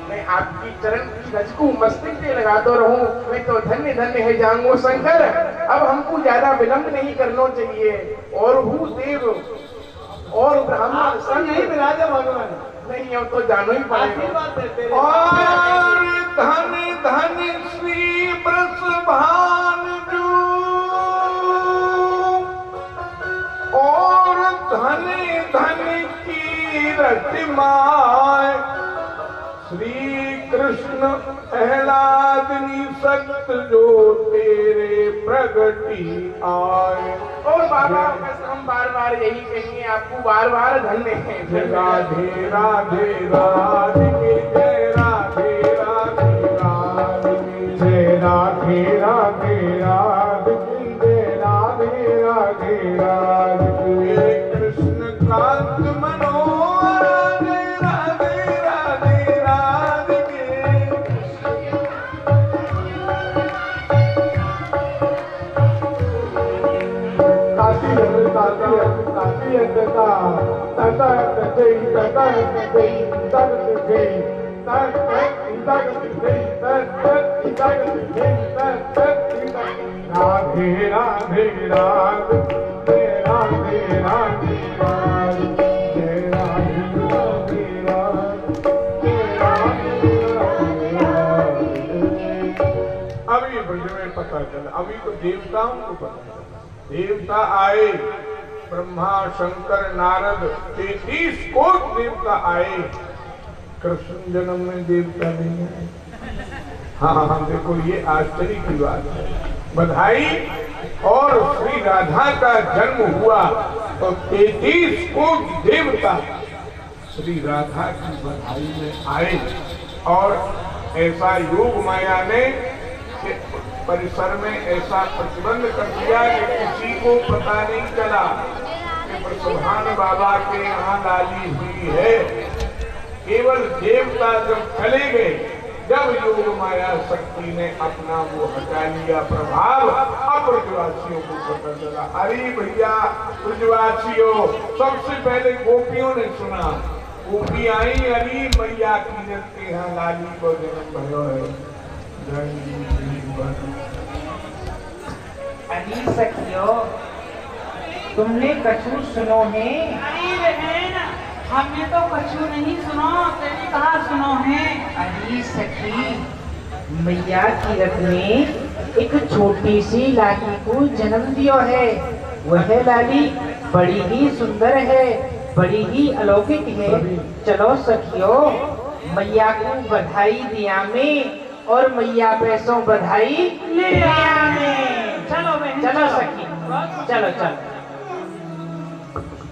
मैं आपकी चरण की रज को मस्तक पे लगाता रहूं मैं तो धन्य धन्य है जाऊंगो शंकर। अब हमको ज्यादा विलंब नहीं करना चाहिए और हूँ देव और ब्राह्मण सब नहीं विराजा भगवान नहीं अब तो जानो ही पड़ेगा। और धन धन श्री ब्रजभान जो और धन धन की रतिमाय श्री कृष्ण प्रहलादनी सत्य जो तेरे प्रगति आए। और बाबा हम बार बार यही कहेंगे आपको बार बार धन्य है। राधे राधे राधे जय राधे राधे राधे जय राधे राधे राधे जय राधे राधे राधे कृष्ण कांत मनोहर राधे राधे राधे राधे राधे राधे राधे राधे जय राधे राधे राधे। अभी मुझे में पता चला अभी तो देवताओं को पता चला देवता आए ब्रह्मा शंकर नारद 33 कोट देवता आए कृष्ण जन्म में देवता नहीं आए। हाँ देखो ये आश्चर्य की बात है। बधाई और श्री राधा का जन्म हुआ तो 33 कोट देवता श्री राधा की बधाई में आए और ऐसा योग माया ने परिसर में ऐसा प्रतिबंध कर दिया कि किसी को पता नहीं चला कि प्रसभान बाबा के यहाँ लाली हुई है। केवल देवता जब चले गए जब योग माया शक्ति ने अपना वो हटा लिया प्रभाव अब ब्रजवासियों को पता चला। अरे भैया ब्रजवासियों सबसे पहले गोपियों ने सुना गोपी आई अरे मैया कीरत के यहाँ लाली को जन्म भयो है। अरे सखियो तुमने कछु सुनो है? अरे बहन हमने तो कछु नहीं सुनो तेने कहा सुनो है। अरे सखी मैया की रथ ने एक छोटी सी लाली को जन्म दियो है। वह लाली बड़ी ही सुंदर है बड़ी ही अलौकिक है। चलो सखियो मैया को बधाई दिया में और मैया पैसों बधाई ले आया में। चलो बहन चलो सखी चलो चलो।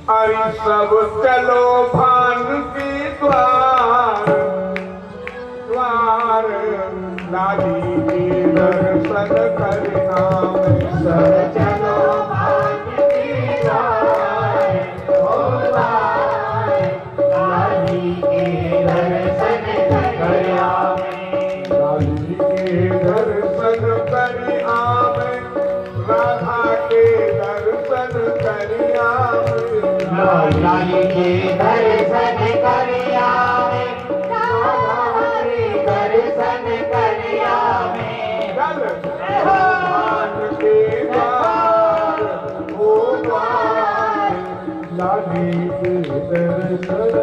अरे सब चलो भान के द्वार द्वार लाली के दर्शन करना सब चलो भान के द्वार लाली के दर्शन करना लाली के दर्शन कर आवे राधा के दर्शन कर आवे लाली के दर्शन कर आवे राधा के दर्शन कर लाली के दर्शन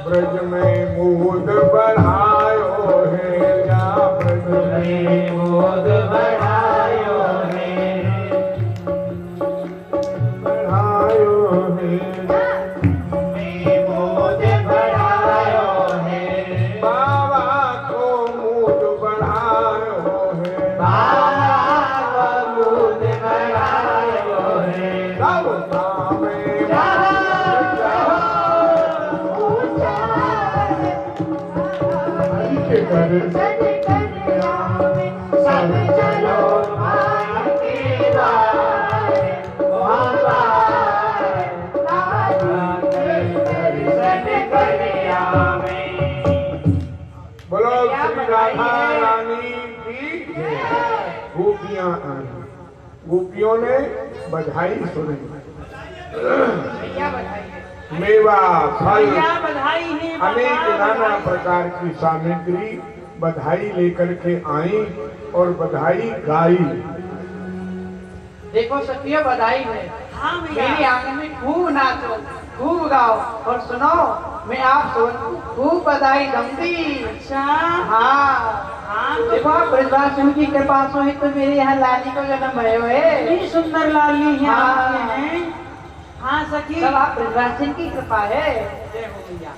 ब्रज में मूद बढ़ायो है या ब्रज में मूद बढ़ायो है मूद बढ़ायो है बाबा को मूद बढ़ायो है बाबा को मूद बढ़ायो है सब कामे सब चलो बोलो श्री राधा रानी की गोपियां आई गोपियों ने बधाई सुनी मेवा फल अनेक नाना प्रकार की सामग्री बधाई लेकर के आई और बधाई गाई। देखो सखियो बधाई है। हाँ मेरी आंगन में खूब नाचो खूब गाओ और सुनो मैं आप सबको खूब बधाई दूंगी। अच्छा हाँ देखो आप ब्रजवासियों की कृपा से ही तो मेरे यहाँ लाली को जन्म भयो है। इतनी सुंदर लाली है हाँ सखी सब आप ब्रजवासियों की कृपा है। जय हो भैया।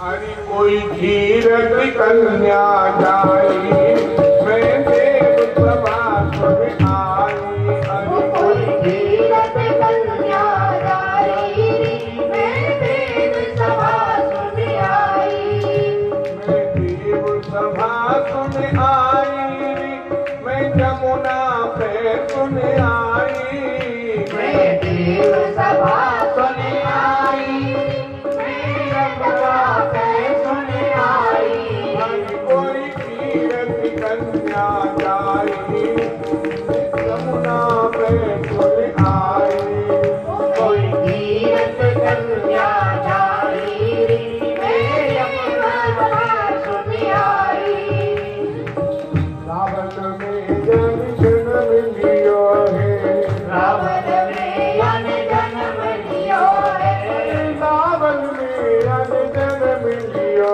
अरे कोई धीरज कन्या जाई मैं देव सभा में आई अरे कोई धीरज कन्या जाई मैं देव सभा में आई मैं देव सभा में आई मैं जमुना पे सुन आई मैं देव सभा सुन आई कोई तीरथ कन्या जाई यमुना में सुन आई कोई तीरथ कन्या जाई यमुना में सुन आई रावण में जन्म लियो है रावण में जन्म लियो है रावण में जन्म लियो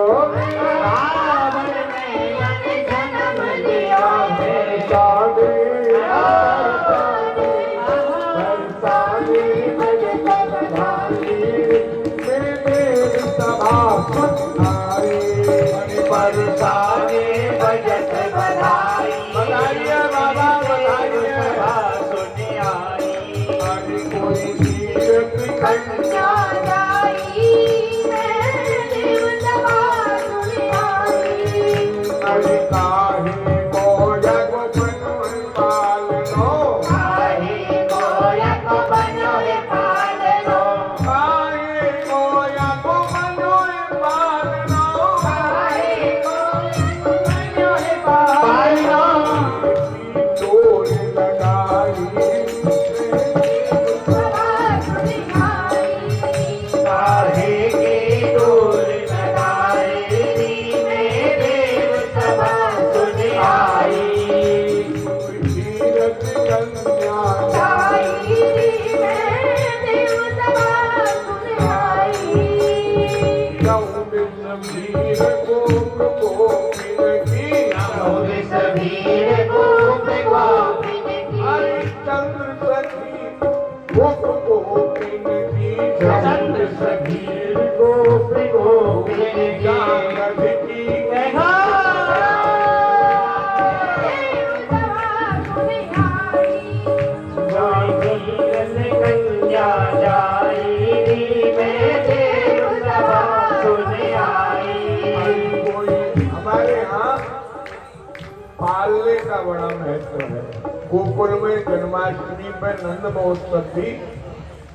पालने का बड़ा महत्व है। गोकुल में जन्माष्टमी पर नंद महोत्सव भी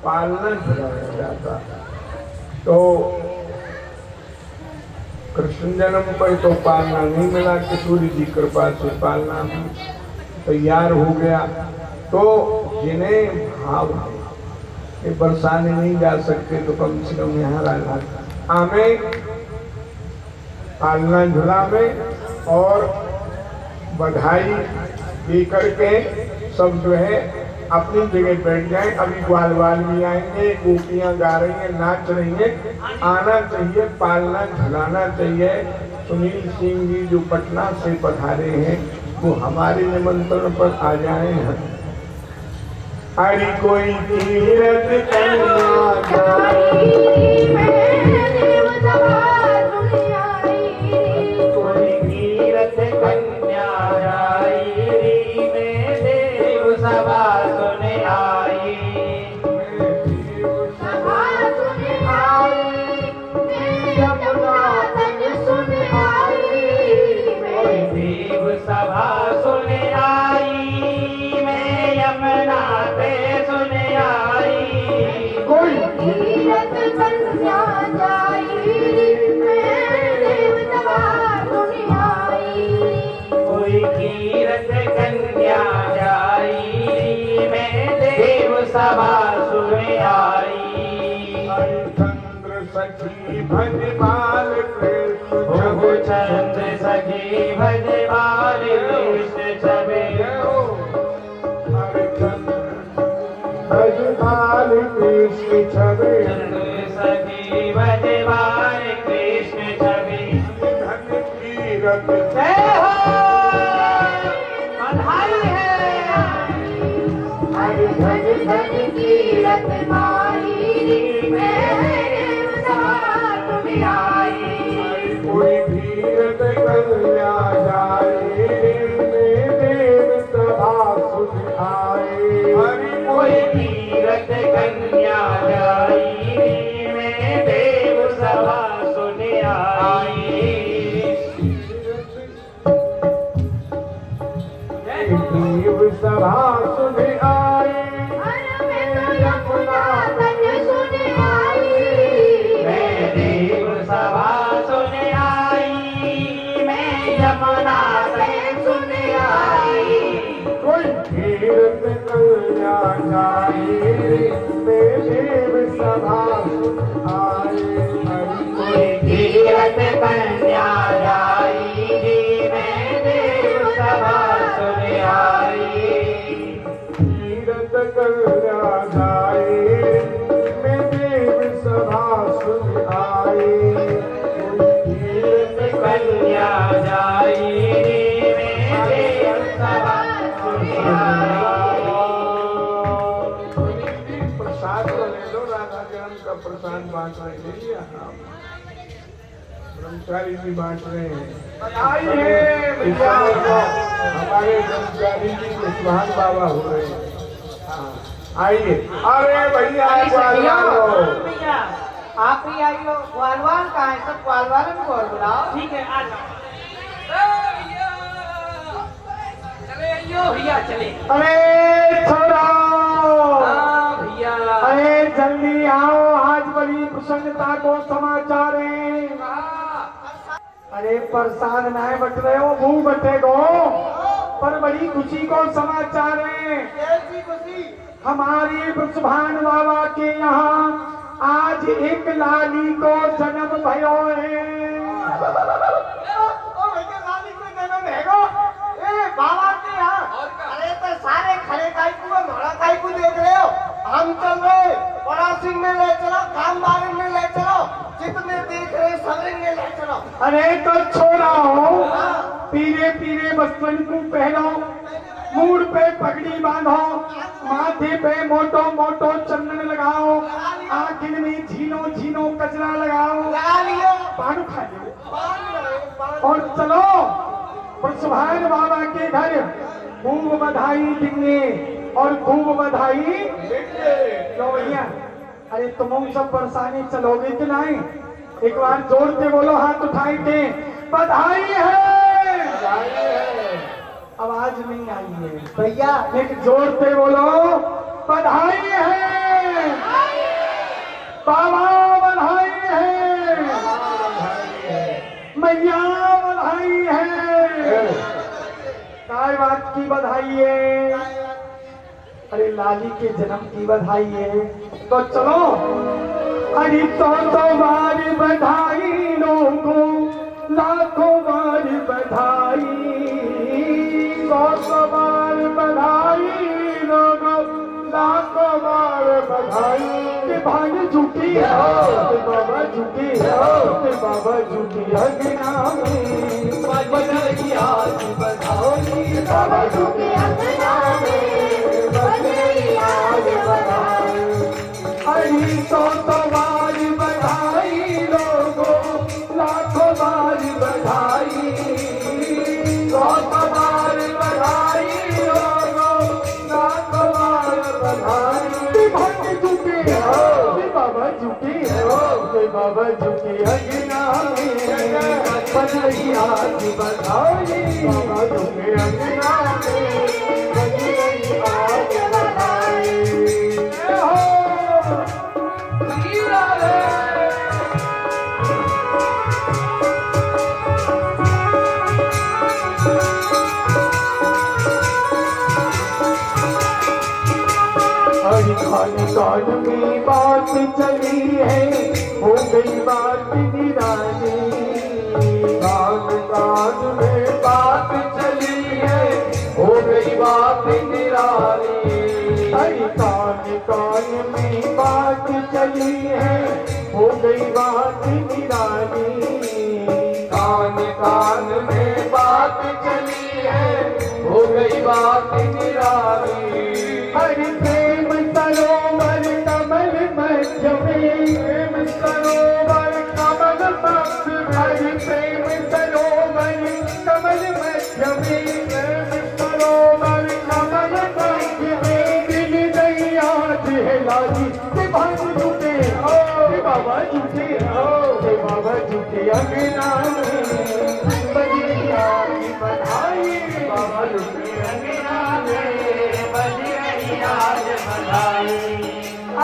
पालना चलाया जाता है। तो कृष्ण जन्म पर तो पालना नहीं मिला, किशोरी जी कृपा से पालना भी तैयार हो गया। तो जिन्हें भाव है बरसाने नहीं जा सकते तो कम से कम यहाँ रहना आमे पालना झूला में और बधाई दे करके सब जो है अपनी जगह बैठ जाए। अभी ग्वाल वाल भी आएंगे, गोपियां गा रही हैं, नाच रही हैं, आना चाहिए, पालना झुलाना चाहिए। सुनील सिंह जी जो पटना से पधारे हैं वो हमारे निमंत्रण पर आ जाए हैं। अरे कोई तीरथ कन्या जाए, कोई तीरथ कन्या जाई, में देव सभा सुन आई। कोई देव सभा सुन आई, मैं यमुना पे सुन आई। कोई तीरथ कन्या जाई, कोई तीरथ कन्या जाई, मैं देव सभा सुन आई। चंद्र सखी भज बाल कृष्ण हो चंद्र सखी भज बाल कृष्ण छबे। भज बाल कृष्ण छवि, चंद्र सखी भज बाल कृष्ण छबे। धन तीरथ जय हो, बधाई है। हरि धन धन तीरथ माई, मैं साथ में आई। कोई तीरथ कन्या जाए, मैं देव सभा सुन आए। कोई तीरथ कन्या जाई, मैं देव सभा सुन आई। देव सभा सुन आए, मैं देव सभा सुन आई, मैं यमुना से सुन आई। कोई तीरथ कन्या जाए, मैं देव सभा सुन आए। कोई तीरथ कन्या जाई, मैं देव सभा सुन आई। तीरथ कन्या जाए, मैं देव सभा सुन आए। कोई तीरथ कन्या जाई, मैं देव सभा सुन आई। प्रसाद तो ले लो, राधा जन्म का प्रसाद बांट रहे ले लिया। ब्रह्मचारी भी बांट रहे हैं। इस समय तो हमारे ब्रह्मचारी जी विश्वास बाबा हो रहे हैं। हाँ, आइए। अरे भैया भैया आप ही आइयो। ग्वालवाल कहाँ है? सब ग्वालवाल को और बुलाओ। ठीक है, आ जाओ। चले आइयो भैया, चले। अरे छोड़ा, हाँ भैया, अरे जल्दी आओ, आज बड़ी प्रसन्नता को समाचार है। अरे प्रसाद नाय बट रहे हो, मुंह बटे गो, पर बड़ी खुशी को समाचार है। हमारे ब्रजभान बाबा के यहाँ आज एक लाली को जन्म भयो है। बाबा के यहाँ अरे तो सारे खड़े गाय को घोड़ा गाय को देख रहे हो। हम चल रहे बड़ा सिंह में ले चलो, काम बारे में ले चलो, जितने देख रहे सबरे में ले चलो। अरे तो छोड़ा हो, पीले पीले वस्त्र को पहनो, मूड पे पगड़ी बांधो, माथे पे मोटो मोटो चंदन लगाओ, आंखिन में झीनो झीनो कचरा लगाओ, लगा लियो, पान खा लो और चलो ब्रजभान बाबा के घर खूब बधाई देंगे और खूब बधाई लो भैया। अरे तुम सब परेशानी चलोगे कि नहीं? एक बार जोर से बोलो, हाथ उठाई के बधाई है। आवाज नहीं आई है भैया, एक जोर से बोलो बधाई है। बाबा बधाई है, मैया बधाई है। काय बात की बधाई है? अरे लाली के जन्म की बधाई है। तो चलो, अरे तो बार बधाई लोगों, लाखों बार बधाई, 100 बार बधाई लोगों। बधाई के भाई झूठी के बाबा झूठी के बाबा झूठी अंगना में बज रही आज बधाई बाबा झूठी अंगना में बज रही आज बधाई हरी तो बार बधाई लोगों लाखों बार बधाई सौ बार बधाई लोगों लाखों बार बधाई भाई झूठी बाबा झूठी बाबा झूठी अंगना में बज रही आज बधाई बाबा झूठी अंगना में बज रही आज बधाई खान में बात चली है हो गई बात निराली कान में बात चली है हो गई बात निराली अरे कान में बात चली है हो गई बात निराली कान में बात चली है हो गई बात निराली हरि प्रेम सरोवर कमल मध्य में प्रेम सरोवर कमल मध्य में हरि प्रेम सरोवर कमल मध्य में प्रेम सरोवर कमल मध्य में दिल दैया लाजी के भाई झूठे के बाबा झूठे के बाबा झूठे अंगना में बज रही आज बधाई बाबा झूठे अंगना में बज रही आज बधाई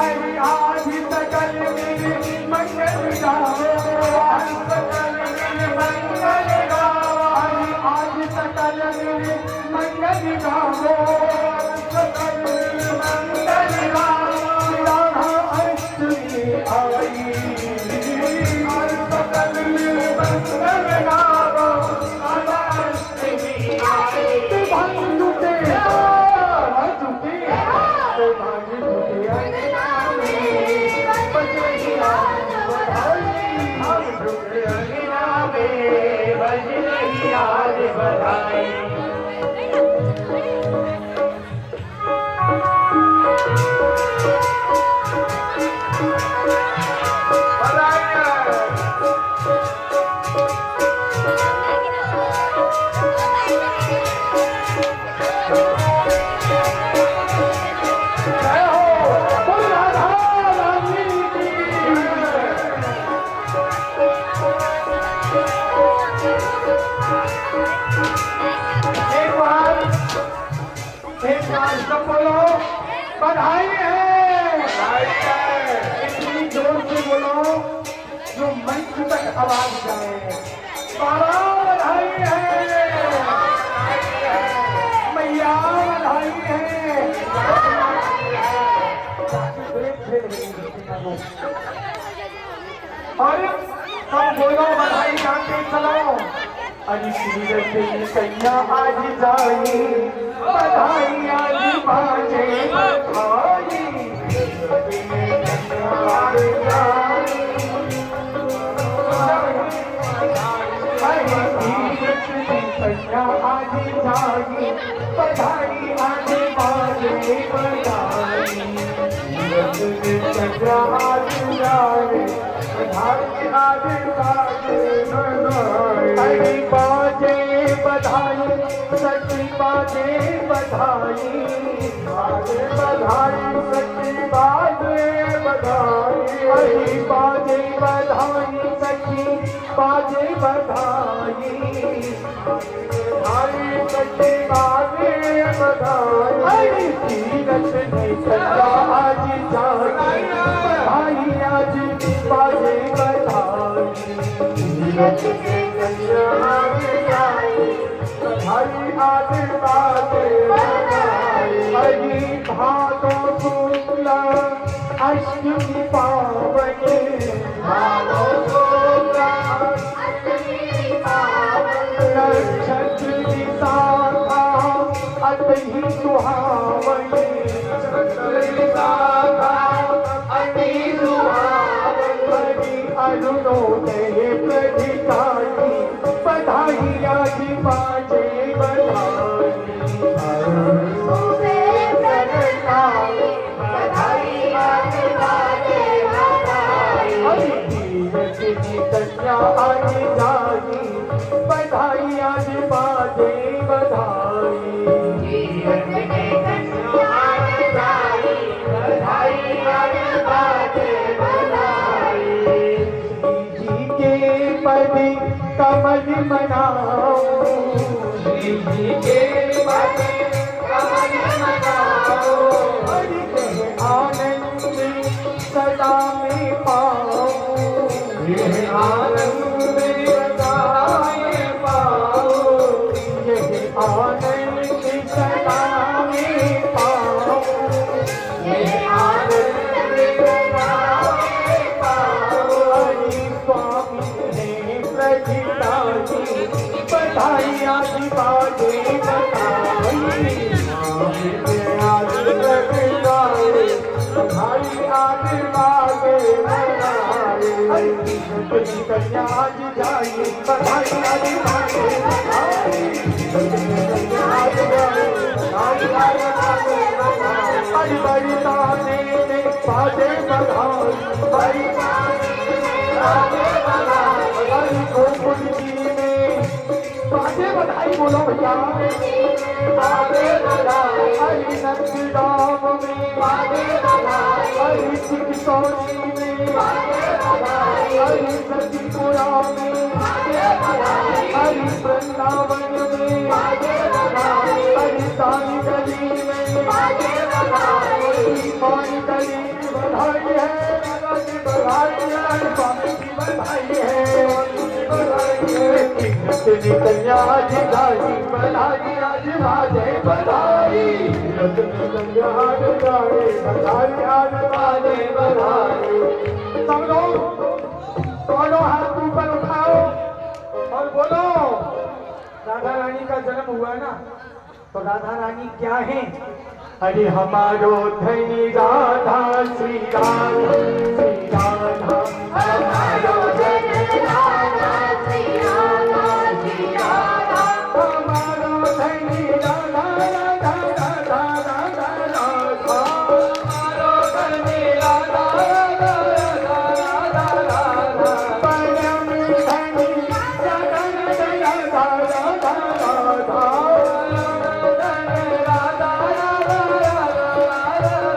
अरे आज सकल मेरे मंगल गावे आज सकल मेरे मंगल गावे आज सकल मेरे मंगल गावे सकल मेरे मंगल गावे राधा अष्टमी आई आज सकल मेरे मंगल गावे राधा अष्टमी आई भाई झूठे झूठे भाई झूठे अंगना में बज रही आज बधाई झूठे अंगना में बज रही आज बधाई सब बोलो बधाई है इतनी जोर से बोलो जो मंच तक आवाज जाए बाबा बधाई है मैया बधाई है और सब बोलो बधाई गाते चलो अरे श्री कैया आज जाई बधाई आज बाजे बधाई कैया आज जाई बधाई आज बाजे बधाई कैया आज जाई बधाई आज बाजे बधाई बाजे बधाई सच्ची बाजे बधाई बाजे बधाई सच्ची बाजे बधाई बाजे बधाई सच्ची बाजे बधाई बधाई सच्ची बाजे बधाई तीरथ में सजा आज जाई बधाई आज बाजे बधाई तीरथ में सजा आज जाई हरि आदि बाजे हरि भादो शुक्ला अष्टमी पावनी भादो शुक्ला अष्टमी पावनी नक्षत्र विशाखा अति सुहावनी नक्षत्र विशाखा सुनो दे प्रधिकारी बधाई आज बाजे बधाई कन्या आज जागी बधाई आज बाजे बधाई जी के पद कमल मनाओ श्री जी के पद कमल मनाओ हरि के आनंद सदा में पाओ यह आनंद सदा में पाओ यह आनंद सदा में पाओ यह आनंद सदा में पाओ हरि स्वामी ने प्रथिता जी बधाई आज बाजे बधाई आज बधाई बधाई आज बाजे बधाई कन्या आज जाई बधाई आज बाजे बधाई कन्या आज जाई बधाई आज बाजे बधाई बड़ी ताने में बाजे बधाई बड़ी ताने में बाजे बधाई बड़ी गोकुल जी में बाजे बधाई बोलो भैया बाजे बधाई हरि नंदगांव में बाजे बधाई हरि चिकसौली में बाजे बधाई हरि सतीपुरा में बाजे बधाई हरि वृंदावन में बाजे बधाई हरि साई गली में बाजे बधाई साई गली बधाई है बधाई है स्वामी की बधाई है बधाई है तेरी कन्या आज गाई बधाई आज बाजे बधाई कन्या आज गाए बधाई आज बाजे बधाई सब लोग दोनों हाथ ऊपर उठाओ और बोलो राधा रानी का जन्म हुआ ना तो राधा रानी क्या है अरे हमारो धनी राधा श्री राधा श्री राधा हमारो धनी राधा श्री राधा श्री राधा हमारो धनी राधा राधा राधा राधा राधा हमारो धनी राधा राधा राधा राधा राधा परम धनी राधा राधा राधा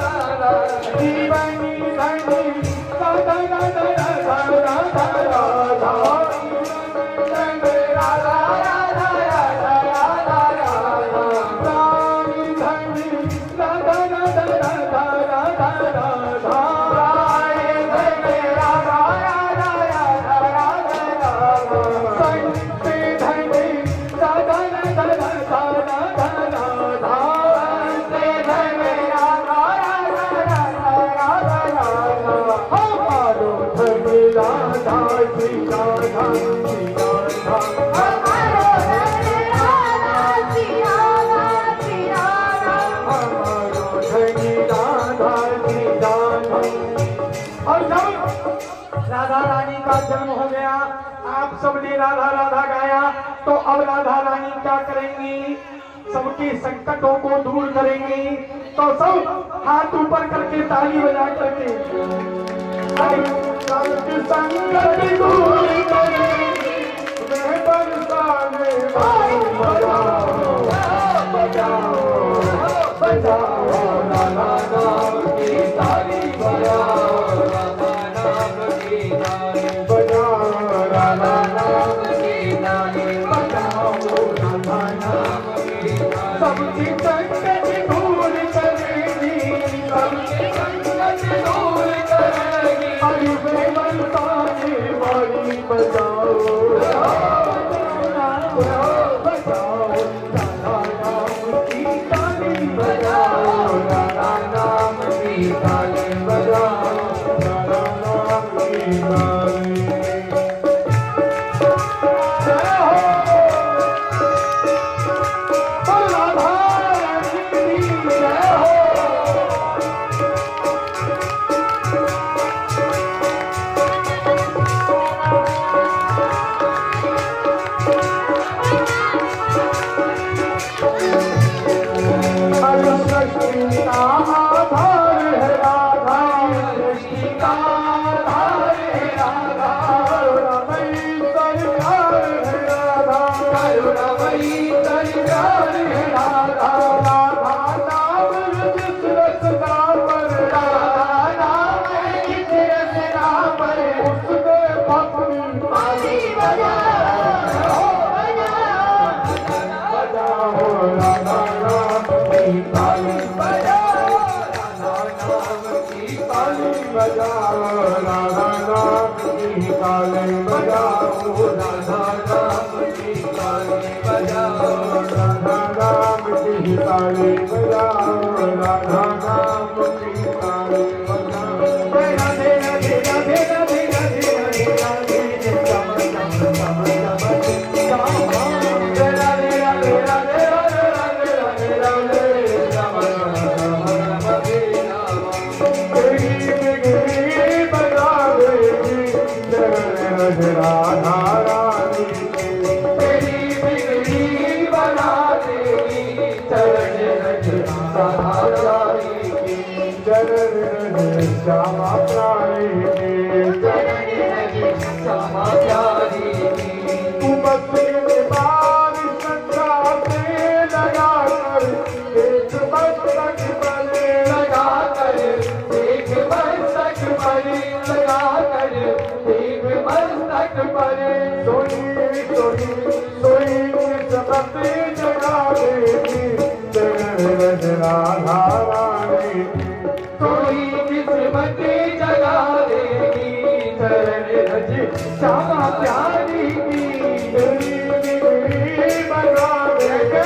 राधा जीवनी धनी राधा राधा राधा राधा राधा राधा राधा राधा राधा राधा रानी धनी राधा राधा राधा राधा राधा रानी धनी राधा राधा राधा राधा राधा संत धनी राधा राधा राधा राधा राधा संत धनी राधा हमारो धनी राधा श्री राधा श्री राधा हमारो धनी राधा श्री राधा श्री राधा हमारो धनी राधा श्री राधा और जब राधा रानी का जन्म हो गया आप सबने राधा राधा गाया तो अब राधा रानी क्या करेंगी सबके संकटों को दूर करेंगी तो सब हाथ ऊपर करके ताली बजा करके सबके संकट दूर करेंगी मैं बरसाने वाली बजाओ बजाओ बजाओ राधा नाम की ताली बजाओ राधा नाम की ताली बजाओ राधा नाम की ताली बजाओ राधा नाम की सबकी संकट दूर करेगी सबकी संकट दूर करेगी हरि वे बरसाने वाली बजाओ बजाओ राधा नाम की ताली बजाओ राधा नाम की ताली बजाओ राधा नाम की ताली जय हो राधा रानी की जय हो बजाओ राधा नाम की ताली बजाओ राधा नाम की ताली बजाओ राधा नाम की ताली बजाओ राधा नाम की ताली बजाओ राधे राधे राधे राधे राधे राधे राधे श्याम श्याम श्याम श्याम राधे राधे राधे राधे राधे राधे राधे श्याम श्याम राधा रानी तेरी बिगड़ी बना देगी चरण रज राधा रानी की चरण रज श्यामा प्यारी की चरण रज श्यामा प्यारी की तू मस्ती बार संख्या से लगा कर एक मस्तक पर लगा कर एक मस्तक पर लगा कर एक मस्तक पर सोई सोई सोई चमक जगा देगी चरण रज राधा रानी सोई किस्मत जगा देगी चरण रज श्यामा प्यारी की तेरी बना देगी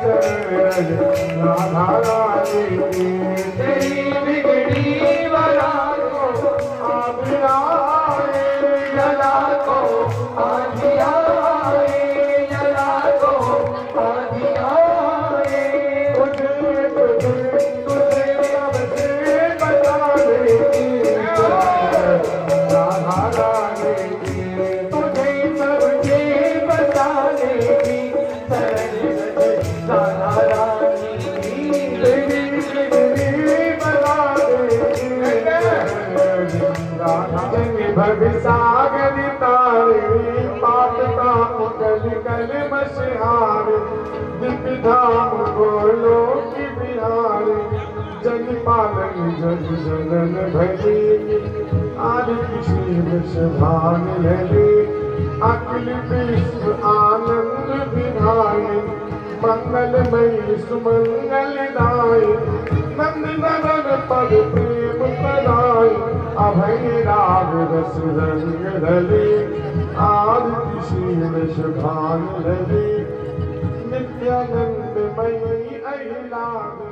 चरण रज राधा रानी की तेरी बिगड़ी बना दो आप आए जला को आधी आए जला को आधी आए तुझे तुझे तुझे सबसे बचा देगी राधा रानी की तुझे सबसे बचा देगी राधा रानी की तेरी बना देगी राधा भग सागर तारे पात ताप कल कल मसहार दिप धाम बोलो की बिहार जग पालन जग जनन भजी आदि किसी विष भान लगे अखिल विश्व आनंद विधाय मंगलमयी सुमंगलदाय नंद नंदन पद प्रेम प्रदाय अभय राग रस रंग धले आदि किसी विष भान लगे नित्यानंदमयी अहिलाग